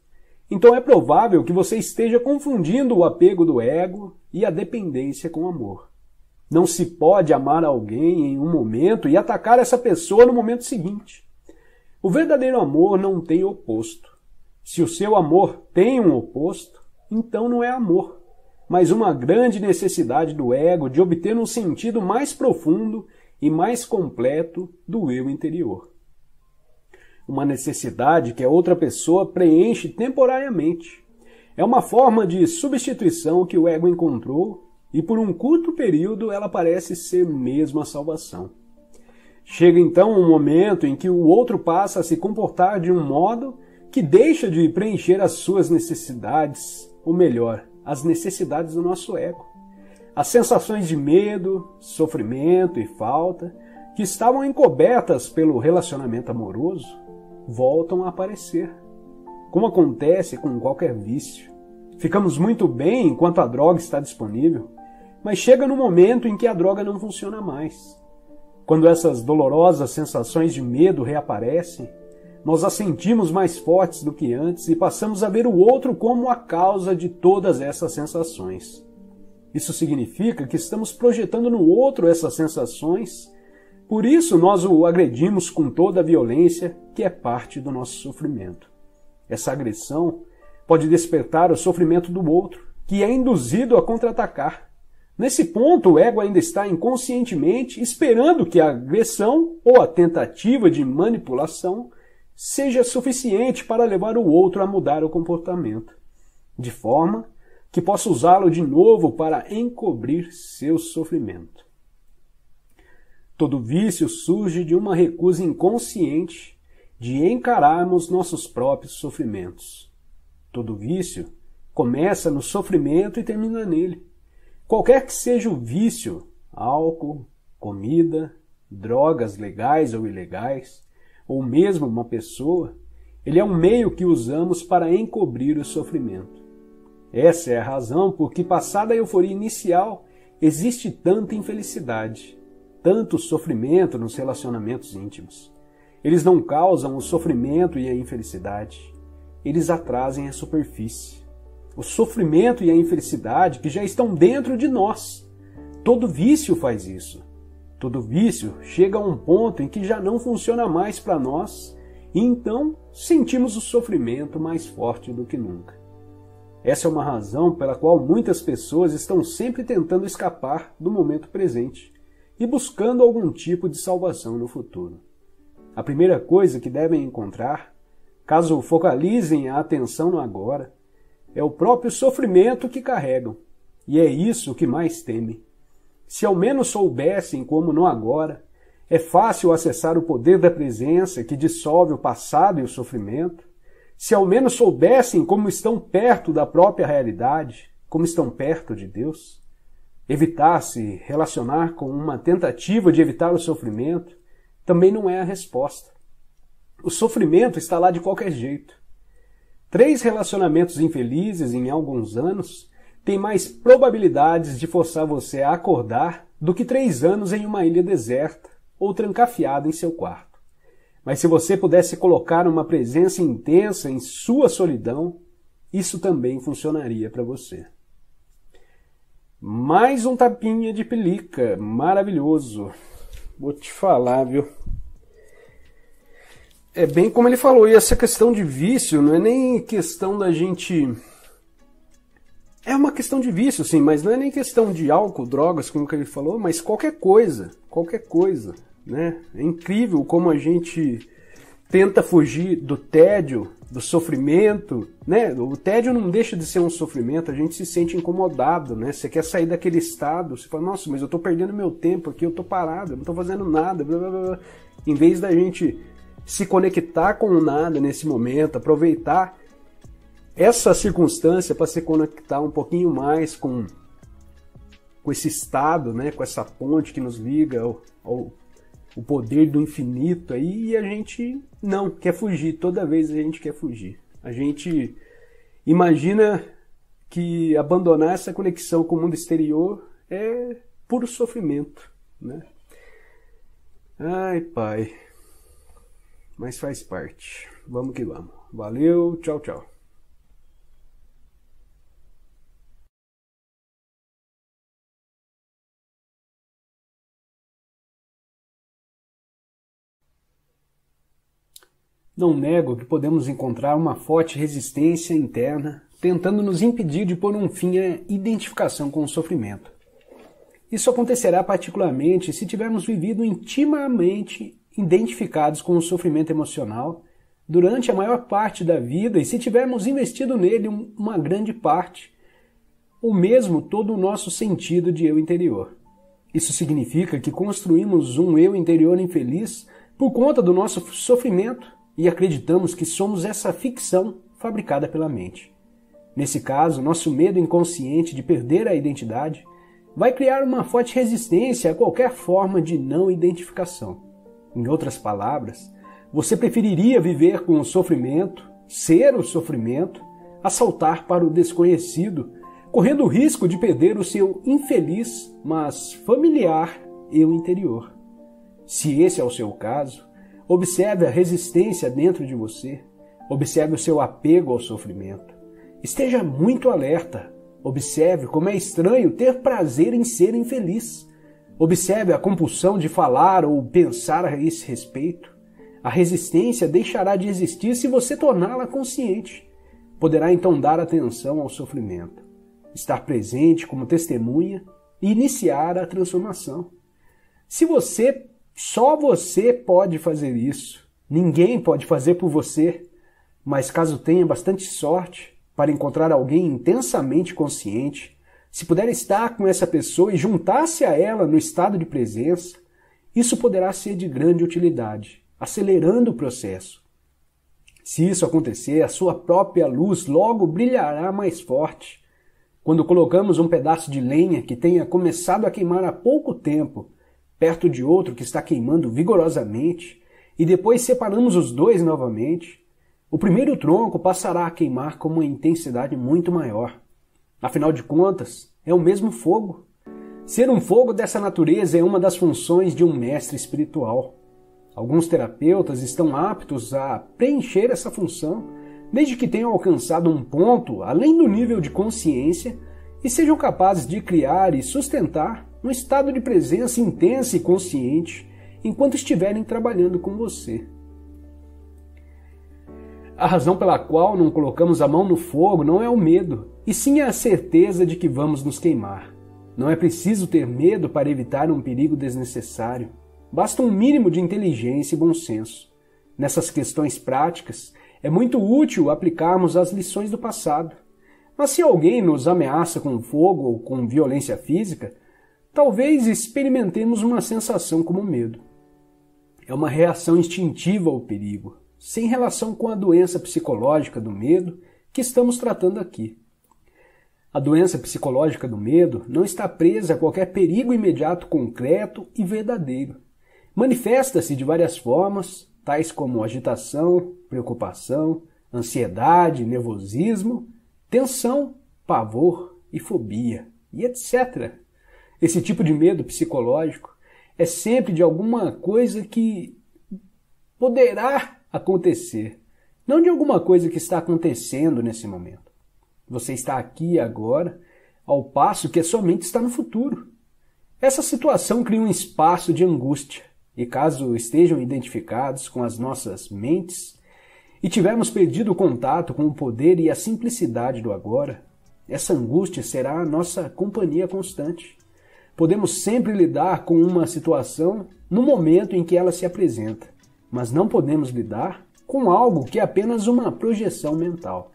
então é provável que você esteja confundindo o apego do ego e a dependência com amor. Não se pode amar alguém em um momento e atacar essa pessoa no momento seguinte. O verdadeiro amor não tem oposto. Se o seu amor tem um oposto, então não é amor, mas uma grande necessidade do ego de obter um sentido mais profundo e mais completo do eu interior. Uma necessidade que a outra pessoa preenche temporariamente. É uma forma de substituição que o ego encontrou e por um curto período ela parece ser mesmo a salvação. Chega então um momento em que o outro passa a se comportar de um modo que deixa de preencher as suas necessidades, ou melhor, as necessidades do nosso ego. As sensações de medo, sofrimento e falta, que estavam encobertas pelo relacionamento amoroso, voltam a aparecer. como acontece com qualquer vício. Ficamos muito bem enquanto a droga está disponível, mas chega no momento em que a droga não funciona mais. Quando essas dolorosas sensações de medo reaparecem, nós as sentimos mais fortes do que antes e passamos a ver o outro como a causa de todas essas sensações. Isso significa que estamos projetando no outro essas sensações, por isso nós o agredimos com toda a violência que é parte do nosso sofrimento. Essa agressão pode despertar o sofrimento do outro, que é induzido a contra-atacar. Nesse ponto, o ego ainda está inconscientemente esperando que a agressão ou a tentativa de manipulação seja suficiente para levar o outro a mudar o comportamento, de forma que possa usá-lo de novo para encobrir seu sofrimento. Todo vício surge de uma recusa inconsciente de encararmos nossos próprios sofrimentos. Todo vício começa no sofrimento e termina nele. Qualquer que seja o vício, álcool, comida, drogas legais ou ilegais, ou mesmo uma pessoa, ele é um meio que usamos para encobrir o sofrimento. Essa é a razão por que, passada a euforia inicial, existe tanta infelicidade, tanto sofrimento nos relacionamentos íntimos. Eles não causam o sofrimento e a infelicidade, eles a trazem à superfície. O sofrimento e a infelicidade que já estão dentro de nós. Todo vício faz isso. Todo vício chega a um ponto em que já não funciona mais para nós e então sentimos o sofrimento mais forte do que nunca. Essa é uma razão pela qual muitas pessoas estão sempre tentando escapar do momento presente e buscando algum tipo de salvação no futuro. A primeira coisa que devem encontrar, caso focalizem a atenção no agora, é o próprio sofrimento que carregam, e é isso que mais temem. Se ao menos soubessem como no agora, é fácil acessar o poder da presença que dissolve o passado e o sofrimento. Se ao menos soubessem como estão perto da própria realidade, como estão perto de Deus, evitar se relacionar com uma tentativa de evitar o sofrimento também não é a resposta. O sofrimento está lá de qualquer jeito. 3 relacionamentos infelizes em alguns anos têm mais probabilidades de forçar você a acordar do que 3 anos em uma ilha deserta ou trancafiado em seu quarto. Mas se você pudesse colocar uma presença intensa em sua solidão, isso também funcionaria para você. Mais um tapinha de pelica, maravilhoso. Vou te falar, viu? É bem como ele falou, e essa questão de vício não é nem questão da gente... É uma questão de vício, sim, mas não é nem questão de álcool, drogas, como que ele falou, mas qualquer coisa, né? É incrível como a gente tenta fugir do tédio, do sofrimento, né? O tédio não deixa de ser um sofrimento, a gente se sente incomodado, né? Você quer sair daquele estado, você fala, nossa, mas eu tô perdendo meu tempo aqui, eu tô parado, eu não tô fazendo nada, blá, blá, blá. Em vez da gente se conectar com o nada nesse momento, aproveitar essa circunstância para se conectar um pouquinho mais com esse estado, né, com essa ponte que nos liga ao poder do infinito aí, e a gente não quer fugir, toda vez a gente quer fugir. A gente imagina que abandonar essa conexão com o mundo exterior é puro sofrimento, né? Ai, pai. Mas faz parte. Vamos que vamos. Valeu, tchau, tchau. Não nego que podemos encontrar uma forte resistência interna tentando nos impedir de pôr um fim à identificação com o sofrimento. Isso acontecerá particularmente se tivermos vivido intimamente identificados com o sofrimento emocional durante a maior parte da vida e se tivermos investido nele uma grande parte, ou mesmo todo o nosso sentido de eu interior. Isso significa que construímos um eu interior infeliz por conta do nosso sofrimento e acreditamos que somos essa ficção fabricada pela mente. Nesse caso, nosso medo inconsciente de perder a identidade vai criar uma forte resistência a qualquer forma de não identificação. Em outras palavras, você preferiria viver com o sofrimento, ser o sofrimento, a saltar para o desconhecido, correndo o risco de perder o seu infeliz, mas familiar eu interior. Se esse é o seu caso, observe a resistência dentro de você, observe o seu apego ao sofrimento. Esteja muito alerta, observe como é estranho ter prazer em ser infeliz. Observe a compulsão de falar ou pensar a esse respeito. A resistência deixará de existir se você torná-la consciente. Poderá então dar atenção ao sofrimento, estar presente como testemunha e iniciar a transformação. Só você pode fazer isso. Ninguém pode fazer por você. Mas caso tenha bastante sorte para encontrar alguém intensamente consciente, se puder estar com essa pessoa e juntar-se a ela no estado de presença, isso poderá ser de grande utilidade, acelerando o processo. Se isso acontecer, a sua própria luz logo brilhará mais forte. Quando colocamos um pedaço de lenha que tenha começado a queimar há pouco tempo, perto de outro que está queimando vigorosamente, e depois separamos os dois novamente, o primeiro tronco passará a queimar com uma intensidade muito maior. Afinal de contas, é o mesmo fogo. Ser um fogo dessa natureza é uma das funções de um mestre espiritual. Alguns terapeutas estão aptos a preencher essa função, desde que tenham alcançado um ponto além do nível de consciência e sejam capazes de criar e sustentar um estado de presença intensa e consciente enquanto estiverem trabalhando com você. A razão pela qual não colocamos a mão no fogo não é o medo, e sim a certeza de que vamos nos queimar. Não é preciso ter medo para evitar um perigo desnecessário. Basta um mínimo de inteligência e bom senso. Nessas questões práticas, é muito útil aplicarmos as lições do passado. Mas se alguém nos ameaça com fogo ou com violência física, talvez experimentemos uma sensação como medo. É uma reação instintiva ao perigo, sem relação com a doença psicológica do medo que estamos tratando aqui. A doença psicológica do medo não está presa a qualquer perigo imediato concreto e verdadeiro. Manifesta-se de várias formas, tais como agitação, preocupação, ansiedade, nervosismo, tensão, pavor e fobia, e etc. Esse tipo de medo psicológico é sempre de alguma coisa que poderá acontecer, não de alguma coisa que está acontecendo nesse momento. Você está aqui agora, ao passo que a sua mente está no futuro. Essa situação cria um espaço de angústia, e caso estejam identificados com as nossas mentes e tivermos perdido o contato com o poder e a simplicidade do agora, essa angústia será a nossa companhia constante. Podemos sempre lidar com uma situação no momento em que ela se apresenta, mas não podemos lidar com algo que é apenas uma projeção mental.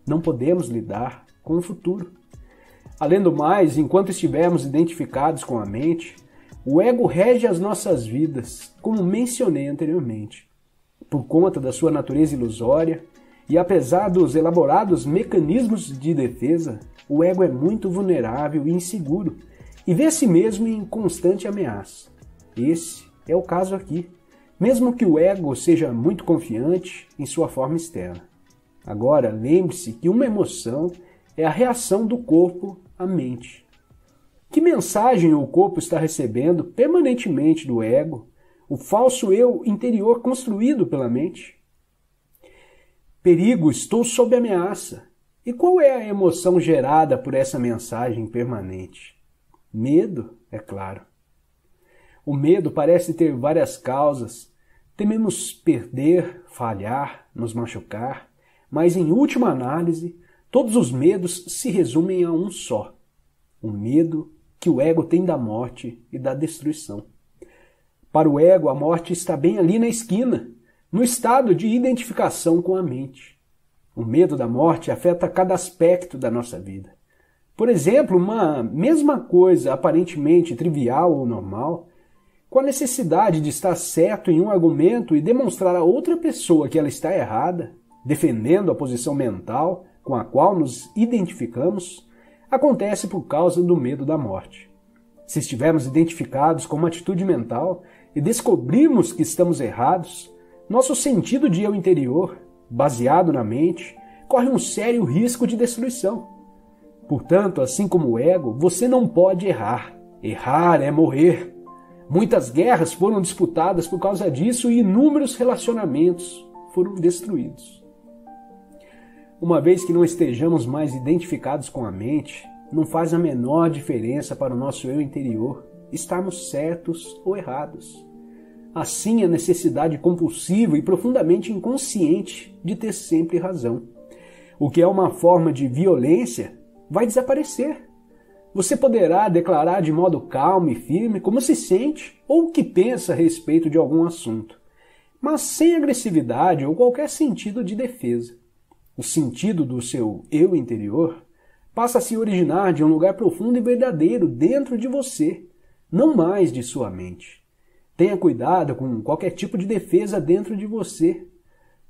Não podemos lidar com o futuro. Além do mais, enquanto estivermos identificados com a mente, o ego rege as nossas vidas, como mencionei anteriormente. Por conta da sua natureza ilusória, e apesar dos elaborados mecanismos de defesa, o ego é muito vulnerável e inseguro, e vê a si mesmo em constante ameaça. Esse é o caso aqui, mesmo que o ego seja muito confiante em sua forma externa. Agora, lembre-se que uma emoção é a reação do corpo à mente. Que mensagem o corpo está recebendo permanentemente do ego, o falso eu interior construído pela mente? Perigo, estou sob ameaça. E qual é a emoção gerada por essa mensagem permanente? Medo, é claro. O medo parece ter várias causas. Tememos perder, falhar, nos machucar, mas em última análise, todos os medos se resumem a um só: o medo que o ego tem da morte e da destruição. Para o ego, a morte está bem ali na esquina, no estado de identificação com a mente. O medo da morte afeta cada aspecto da nossa vida. Por exemplo, uma mesma coisa aparentemente trivial ou normal, com a necessidade de estar certo em um argumento e demonstrar a outra pessoa que ela está errada, defendendo a posição mental com a qual nos identificamos, acontece por causa do medo da morte. Se estivermos identificados com uma atitude mental e descobrirmos que estamos errados, nosso sentido de eu interior, baseado na mente, corre um sério risco de destruição. Portanto, assim como o ego, você não pode errar. Errar é morrer. Muitas guerras foram disputadas por causa disso e inúmeros relacionamentos foram destruídos. Uma vez que não estejamos mais identificados com a mente, não faz a menor diferença para o nosso eu interior estarmos certos ou errados. Assim, a necessidade compulsiva e profundamente inconsciente de ter sempre razão, o que é uma forma de violência, vai desaparecer. Você poderá declarar de modo calmo e firme como se sente ou o que pensa a respeito de algum assunto, mas sem agressividade ou qualquer sentido de defesa. O sentido do seu eu interior passa a se originar de um lugar profundo e verdadeiro dentro de você, não mais de sua mente. Tenha cuidado com qualquer tipo de defesa dentro de você.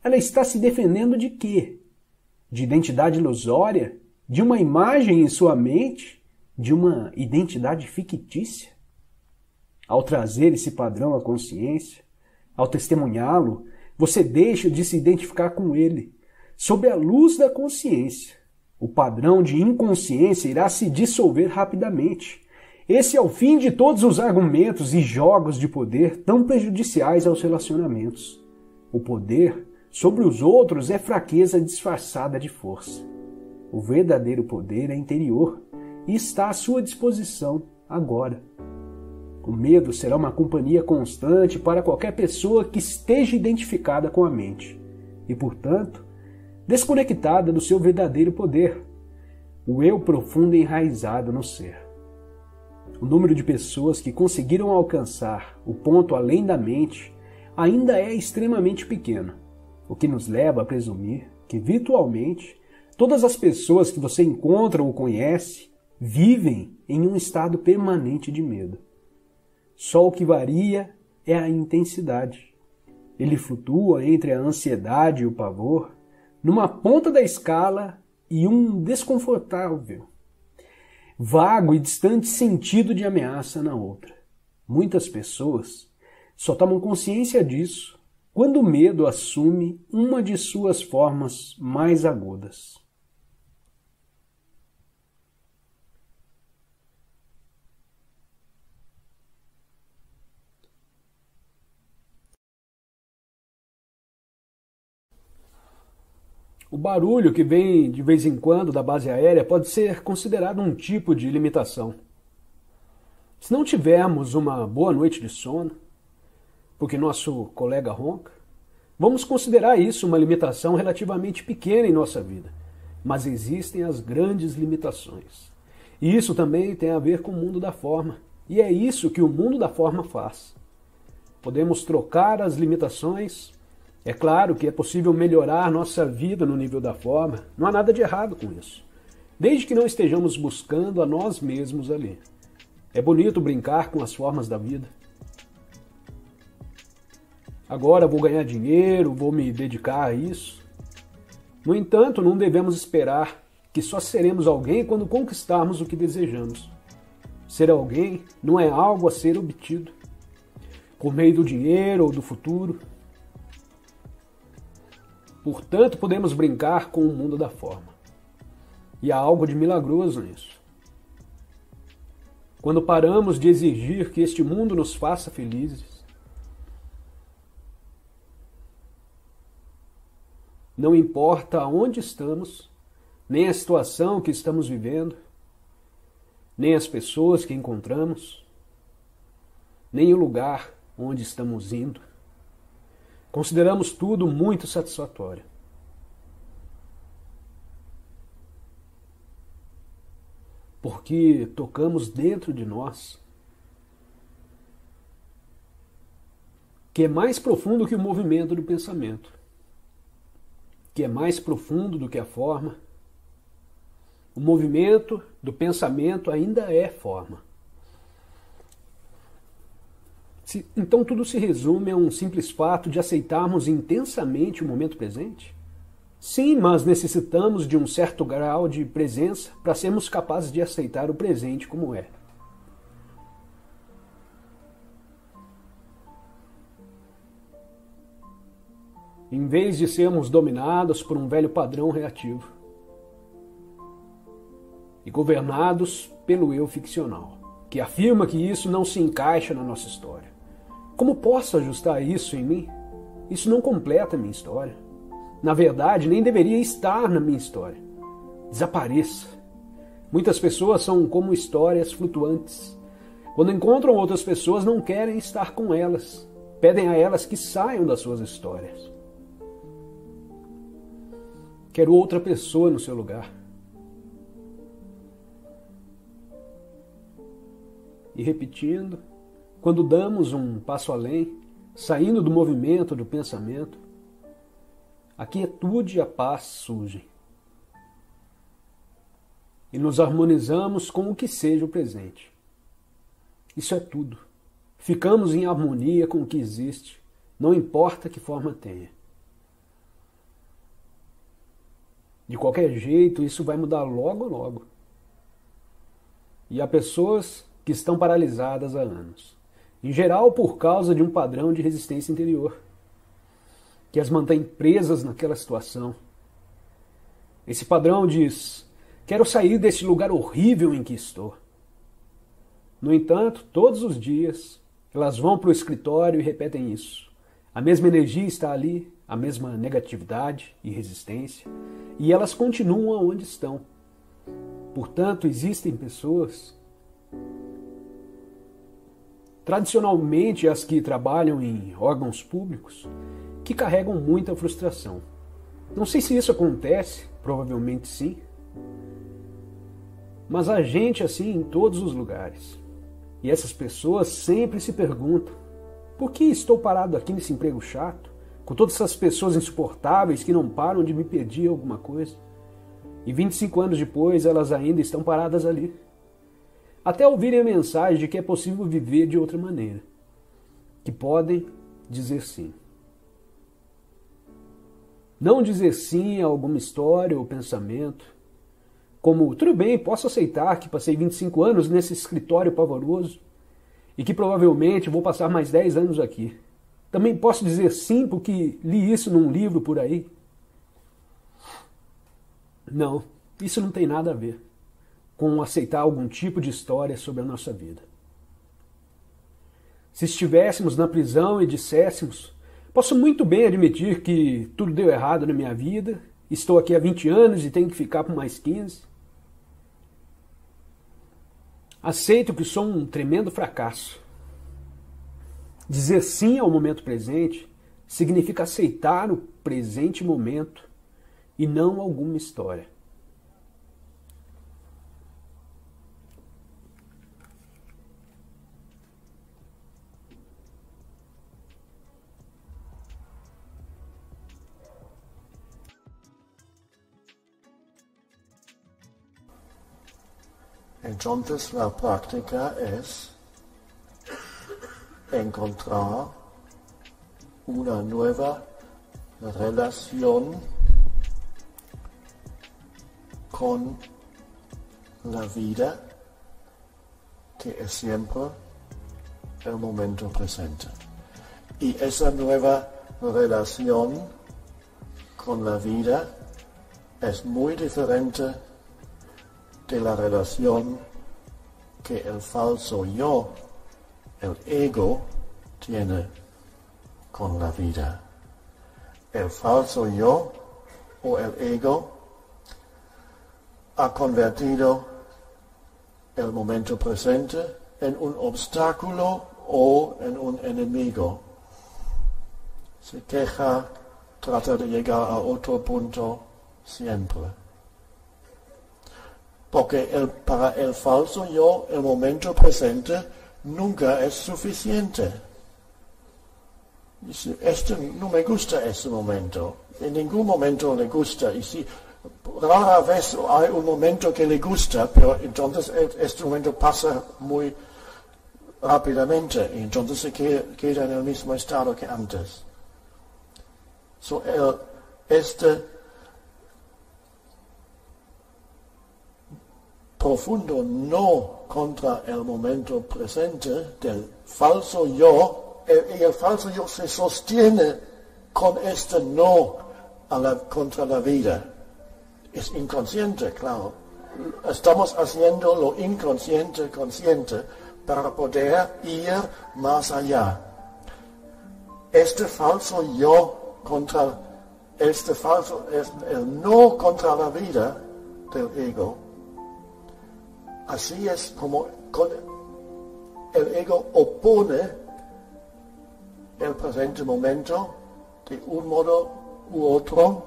Ela está se defendendo de quê? De identidade ilusória? De uma imagem em sua mente? De uma identidade fictícia? Ao trazer esse padrão à consciência, ao testemunhá-lo, você deixa de se identificar com ele. Sob a luz da consciência, o padrão de inconsciência irá se dissolver rapidamente. Esse é o fim de todos os argumentos e jogos de poder tão prejudiciais aos relacionamentos. O poder sobre os outros é fraqueza disfarçada de força. O verdadeiro poder é interior e está à sua disposição agora. O medo será uma companhia constante para qualquer pessoa que esteja identificada com a mente e, portanto, desconectada do seu verdadeiro poder, o eu profundo e enraizado no ser. O número de pessoas que conseguiram alcançar o ponto além da mente ainda é extremamente pequeno, o que nos leva a presumir que, virtualmente, todas as pessoas que você encontra ou conhece vivem em um estado permanente de medo. Só o que varia é a intensidade. Ele flutua entre a ansiedade e o pavor, numa ponta da escala e um desconfortável, vago e distante sentido de ameaça na outra. Muitas pessoas só tomam consciência disso quando o medo assume uma de suas formas mais agudas. O barulho que vem de vez em quando da base aérea pode ser considerado um tipo de limitação. Se não tivermos uma boa noite de sono, porque nosso colega ronca, vamos considerar isso uma limitação relativamente pequena em nossa vida. Mas existem as grandes limitações. E isso também tem a ver com o mundo da forma. E é isso que o mundo da forma faz. Podemos trocar as limitações. É claro que é possível melhorar nossa vida no nível da forma, não há nada de errado com isso, desde que não estejamos buscando a nós mesmos ali. É bonito brincar com as formas da vida. Agora vou ganhar dinheiro, vou me dedicar a isso. No entanto, não devemos esperar que só seremos alguém quando conquistarmos o que desejamos. Ser alguém não é algo a ser obtido por meio do dinheiro ou do futuro. Portanto, podemos brincar com o mundo da forma. E há algo de milagroso nisso. Quando paramos de exigir que este mundo nos faça felizes, não importa onde estamos, nem a situação que estamos vivendo, nem as pessoas que encontramos, nem o lugar onde estamos indo, consideramos tudo muito satisfatório. Porque tocamos dentro de nós, que é mais profundo que o movimento do pensamento, que é mais profundo do que a forma. O movimento do pensamento ainda é forma. Então tudo se resume a um simples fato de aceitarmos intensamente o momento presente? Sim, mas necessitamos de um certo grau de presença para sermos capazes de aceitar o presente como é. em vez de sermos dominados por um velho padrão reativo e governados pelo eu ficcional, que afirma que isso não se encaixa na nossa história. Como posso ajustar isso em mim? Isso não completa a minha história. Na verdade, nem deveria estar na minha história. Desapareça. Muitas pessoas são como histórias flutuantes. Quando encontram outras pessoas, não querem estar com elas. Pedem a elas que saiam das suas histórias. Quero outra pessoa no seu lugar. E repetindo, quando damos um passo além, saindo do movimento do pensamento, a quietude e a paz surgem. E nos harmonizamos com o que seja o presente. Isso é tudo. Ficamos em harmonia com o que existe, não importa que forma tenha. De qualquer jeito, isso vai mudar logo, logo. E há pessoas que estão paralisadas há anos. Em geral, por causa de um padrão de resistência interior, que as mantém presas naquela situação. Esse padrão diz: quero sair desse lugar horrível em que estou. No entanto, todos os dias, elas vão para o escritório e repetem isso. A mesma energia está ali, a mesma negatividade e resistência, e elas continuam onde estão. Portanto, existem pessoas, tradicionalmente as que trabalham em órgãos públicos, que carregam muita frustração. Não sei se isso acontece, provavelmente sim, mas há gente assim em todos os lugares. E essas pessoas sempre se perguntam: por que estou parado aqui nesse emprego chato, com todas essas pessoas insuportáveis que não param de me pedir alguma coisa? E 25 anos depois elas ainda estão paradas ali. Até ouvirem a mensagem de que é possível viver de outra maneira, que podem dizer sim. Não dizer sim a alguma história ou pensamento, como: tudo bem, posso aceitar que passei 25 anos nesse escritório pavoroso e que provavelmente vou passar mais 10 anos aqui. Também posso dizer sim porque li isso num livro por aí. Não, isso não tem nada a ver com aceitar algum tipo de história sobre a nossa vida. Se estivéssemos na prisão e disséssemos: posso muito bem admitir que tudo deu errado na minha vida, estou aqui há 20 anos e tenho que ficar por mais 15. Aceito que sou um tremendo fracasso. Dizer sim ao momento presente significa aceitar o presente momento e não alguma história. Entonces la práctica es encontrar una nueva relación con la vida que es siempre el momento presente. Y esa nueva relación con la vida es muy diferente de la relación que el falso yo, el ego, tiene con la vida. El falso yo o el ego ha convertido el momento presente en un obstáculo o en un enemigo. Se queja, trata de llegar a otro punto siempre. Porque para el falso yo, el momento presente nunca es suficiente. Dice: no me gusta este momento. En ningún momento le gusta. Y si rara vez hay un momento que le gusta, pero entonces este momento pasa muy rápidamente. Y entonces se queda en el mismo estado que antes. Profundo no contra el momento presente del falso yo, y el falso yo se sostiene con este no contra la vida. Es inconsciente, claro. Estamos haciendo lo inconsciente consciente para poder ir más allá. Este falso yo contra el no contra la vida del ego. Así es como el ego opone el presente momento de un modo u otro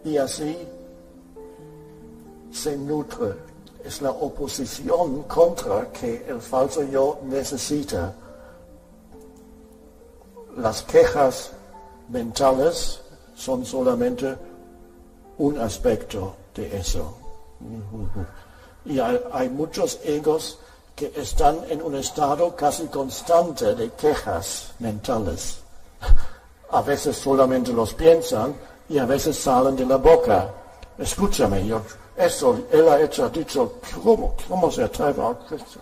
y así se nutre. Es la oposición contra que el falso yo necesita. Las quejas mentales son solamente un aspecto de eso. Y hay muchos egos que están en un estado casi constante de quejas mentales. A veces solamente los piensan y a veces salen de la boca. Escúchame, él ha dicho, ¿cómo se atreve a eso?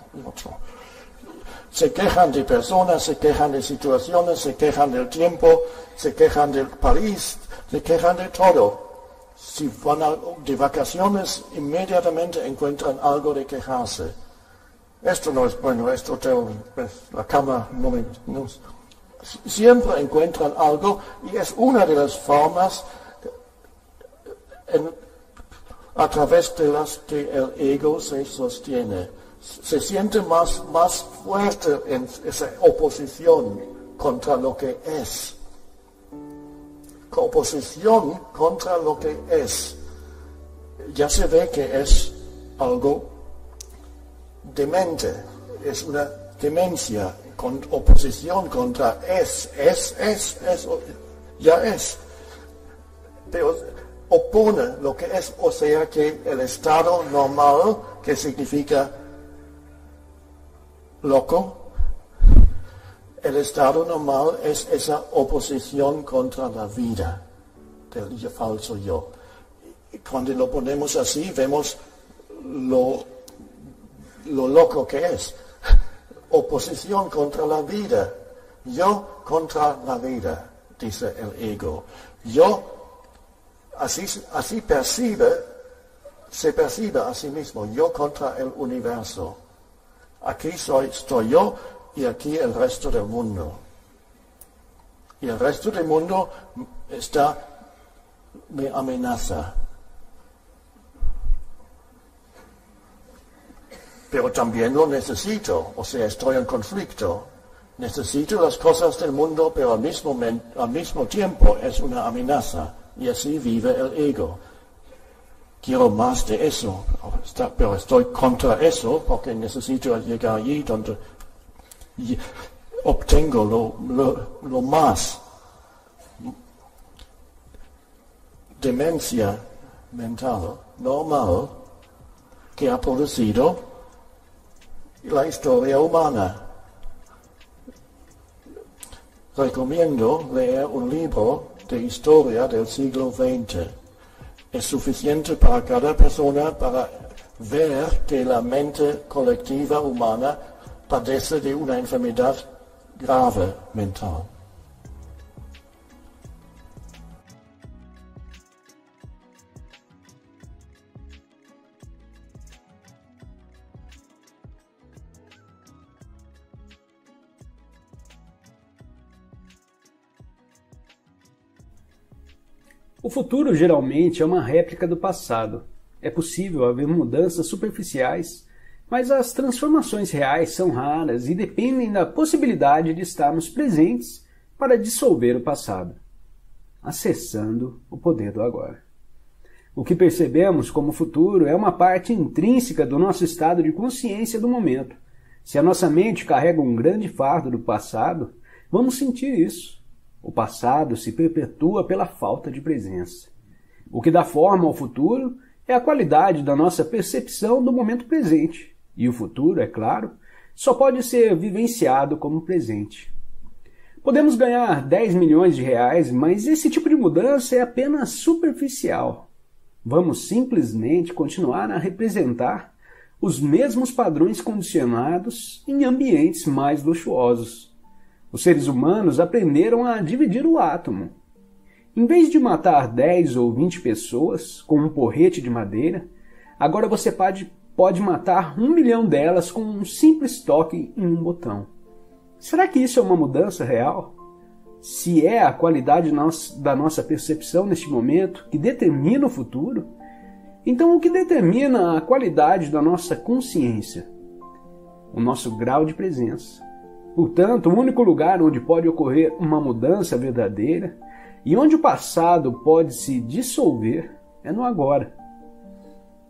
Se quejan de personas, se quejan de situaciones, se quejan del tiempo, se quejan del país, se quejan de todo. Si van de vacaciones, inmediatamente encuentran algo de quejarse. Esto no es bueno, la cama no, siempre encuentran algo y es una de las formas a través de las que el ego se sostiene. Se siente más fuerte en esa oposición contra lo que es. Oposición contra lo que es. Ya se ve que es algo demente, es una demencia, con oposición contra ya es. Pero opone lo que es, o sea que el estado normal, que significa loco, el estado normal es esa oposición contra la vida del falso yo. Y cuando lo ponemos así, vemos lo loco que es. Oposición contra la vida. Yo contra la vida, dice el ego. Yo, así se percibe a sí mismo. Yo contra el universo. Aquí estoy yo y aquí el resto del mundo. Y el resto del mundo me amenaza. Pero también lo necesito, o sea, estoy en conflicto. Necesito las cosas del mundo, pero al mismo tiempo es una amenaza. Y así vive el ego. Quiero más de eso, pero estoy contra eso porque necesito llegar allí donde obtengo lo más. Demencia mental normal que ha producido la historia humana. Recomiendo leer un libro de historia del siglo XX. Es suficiente para cada persona para ver que la mente colectiva humana padece de una enfermedad grave mental. O futuro geralmente é uma réplica do passado. É possível haver mudanças superficiais, mas as transformações reais são raras e dependem da possibilidade de estarmos presentes para dissolver o passado, acessando o poder do agora. O que percebemos como futuro é uma parte intrínseca do nosso estado de consciência do momento. Se a nossa mente carrega um grande fardo do passado, vamos sentir isso. O passado se perpetua pela falta de presença. O que dá forma ao futuro é a qualidade da nossa percepção do momento presente. E o futuro, é claro, só pode ser vivenciado como presente. Podemos ganhar 10 milhões de reais, mas esse tipo de mudança é apenas superficial. Vamos simplesmente continuar a representar os mesmos padrões condicionados em ambientes mais luxuosos. Os seres humanos aprenderam a dividir o átomo. Em vez de matar 10 ou 20 pessoas com um porrete de madeira, agora você pode matar 1 milhão delas com um simples toque em um botão. Será que isso é uma mudança real? Se é a qualidade da nossa percepção neste momento que determina o futuro, então o que determina a qualidade da nossa consciência? O nosso grau de presença. Portanto, o único lugar onde pode ocorrer uma mudança verdadeira e onde o passado pode se dissolver é no agora.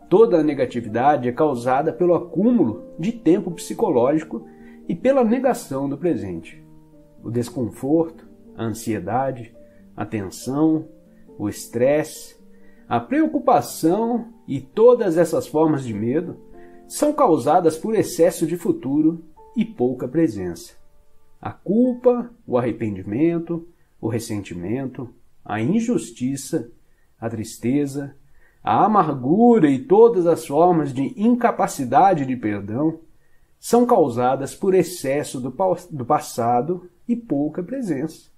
Toda a negatividade é causada pelo acúmulo de tempo psicológico e pela negação do presente. O desconforto, a ansiedade, a tensão, o estresse, a preocupação e todas essas formas de medo são causadas por excesso de futuro e pouca presença. A culpa, o arrependimento, o ressentimento, a injustiça, a tristeza, a amargura e todas as formas de incapacidade de perdão são causadas por excesso do passado e pouca presença.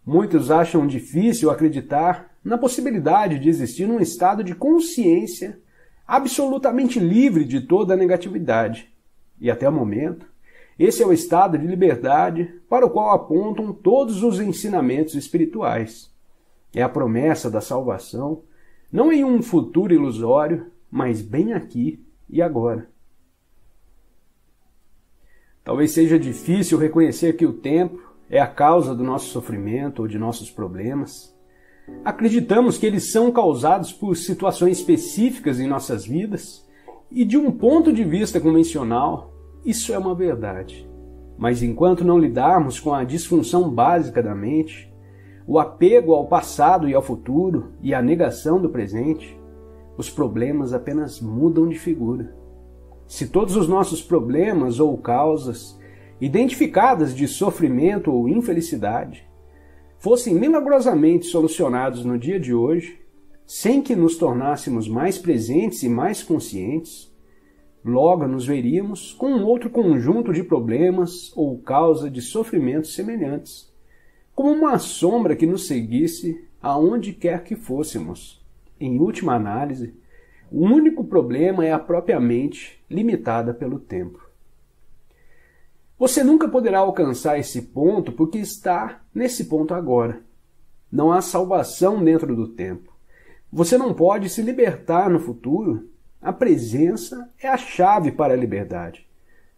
Muitos acham difícil acreditar na possibilidade de existir um estado de consciência absolutamente livre de toda a negatividade. E até o momento, esse é o estado de liberdade para o qual apontam todos os ensinamentos espirituais. É a promessa da salvação, não em um futuro ilusório, mas bem aqui e agora. Talvez seja difícil reconhecer que o tempo é a causa do nosso sofrimento ou de nossos problemas. Acreditamos que eles são causados por situações específicas em nossas vidas e, de um ponto de vista convencional, isso é uma verdade. Mas enquanto não lidarmos com a disfunção básica da mente, o apego ao passado e ao futuro e a negação do presente, os problemas apenas mudam de figura. Se todos os nossos problemas ou causas, identificadas de sofrimento ou infelicidade, fossem milagrosamente solucionados no dia de hoje, sem que nos tornássemos mais presentes e mais conscientes, logo nos veríamos com um outro conjunto de problemas ou causa de sofrimentos semelhantes, como uma sombra que nos seguisse aonde quer que fôssemos. Em última análise, o único problema é a própria mente, limitada pelo tempo. Você nunca poderá alcançar esse ponto porque está nesse ponto agora. Não há salvação dentro do tempo. Você não pode se libertar no futuro. A presença é a chave para a liberdade.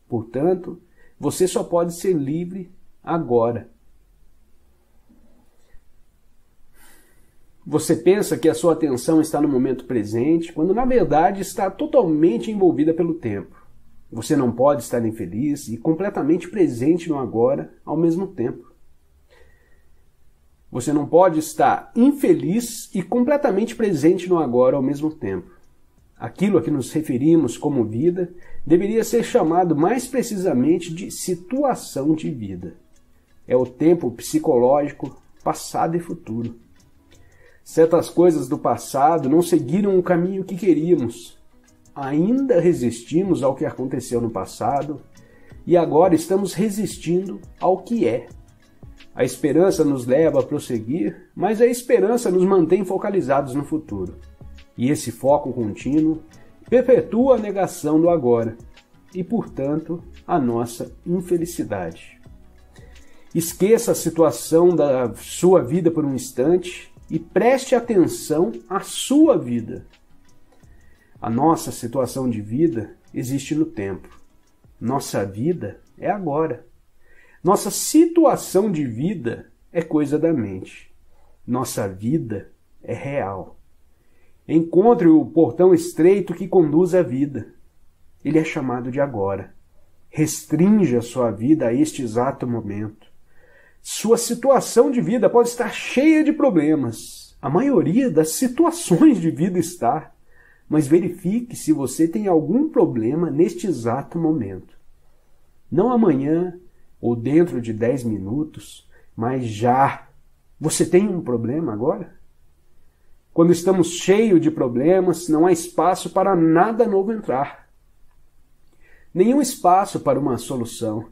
Portanto, você só pode ser livre agora. Você pensa que a sua atenção está no momento presente, quando na verdade está totalmente envolvida pelo tempo. Você não pode estar infeliz e completamente presente no agora ao mesmo tempo. Você não pode estar infeliz e completamente presente no agora ao mesmo tempo. Aquilo a que nos referimos como vida deveria ser chamado mais precisamente de situação de vida. É o tempo psicológico, passado e futuro. Certas coisas do passado não seguiram o caminho que queríamos. Ainda resistimos ao que aconteceu no passado e agora estamos resistindo ao que é. A esperança nos leva a prosseguir, mas a esperança nos mantém focalizados no futuro. E esse foco contínuo perpetua a negação do agora e, portanto, a nossa infelicidade. Esqueça a situação da sua vida por um instante e preste atenção à sua vida. A nossa situação de vida existe no tempo. Nossa vida é agora. Nossa situação de vida é coisa da mente. Nossa vida é real. Encontre o portão estreito que conduz à vida. Ele é chamado de agora. Restrinja sua vida a este exato momento. Sua situação de vida pode estar cheia de problemas. A maioria das situações de vida está. Mas verifique se você tem algum problema neste exato momento. Não amanhã ou dentro de 10 minutos, mas já. Você tem um problema agora? Quando estamos cheios de problemas, não há espaço para nada novo entrar. Nenhum espaço para uma solução.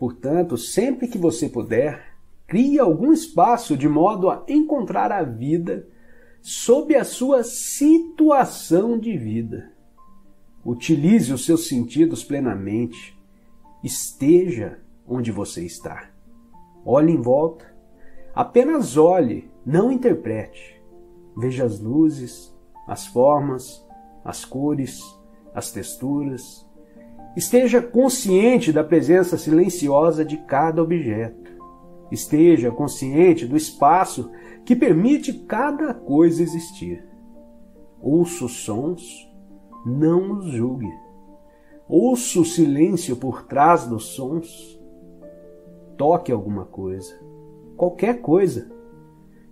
Portanto, sempre que você puder, crie algum espaço de modo a encontrar a vida sob a sua situação de vida. Utilize os seus sentidos plenamente. Esteja onde você está. Olhe em volta. Apenas olhe, não interprete. Veja as luzes, as formas, as cores, as texturas. Esteja consciente da presença silenciosa de cada objeto. Esteja consciente do espaço que permite cada coisa existir. Ouça os sons, não os julgue. Ouça o silêncio por trás dos sons. Toque alguma coisa, qualquer coisa.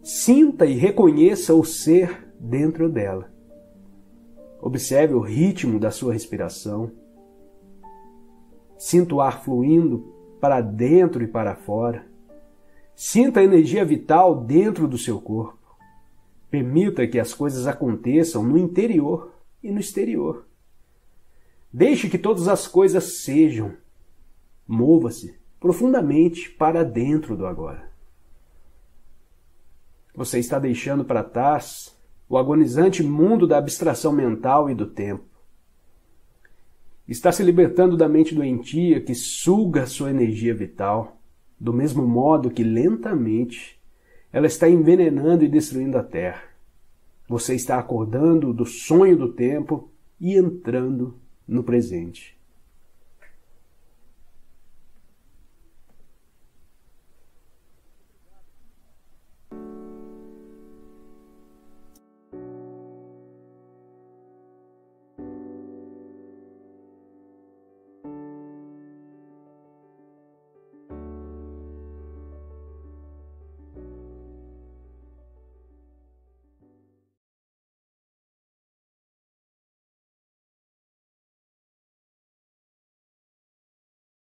Sinta e reconheça o ser dentro dela. Observe o ritmo da sua respiração. Sinta o ar fluindo para dentro e para fora. Sinta a energia vital dentro do seu corpo. Permita que as coisas aconteçam no interior e no exterior. Deixe que todas as coisas sejam. Mova-se profundamente para dentro do agora. Você está deixando para trás o agonizante mundo da abstração mental e do tempo. Está se libertando da mente doentia que suga sua energia vital, do mesmo modo que lentamente ela está envenenando e destruindo a Terra. Você está acordando do sonho do tempo e entrando no presente.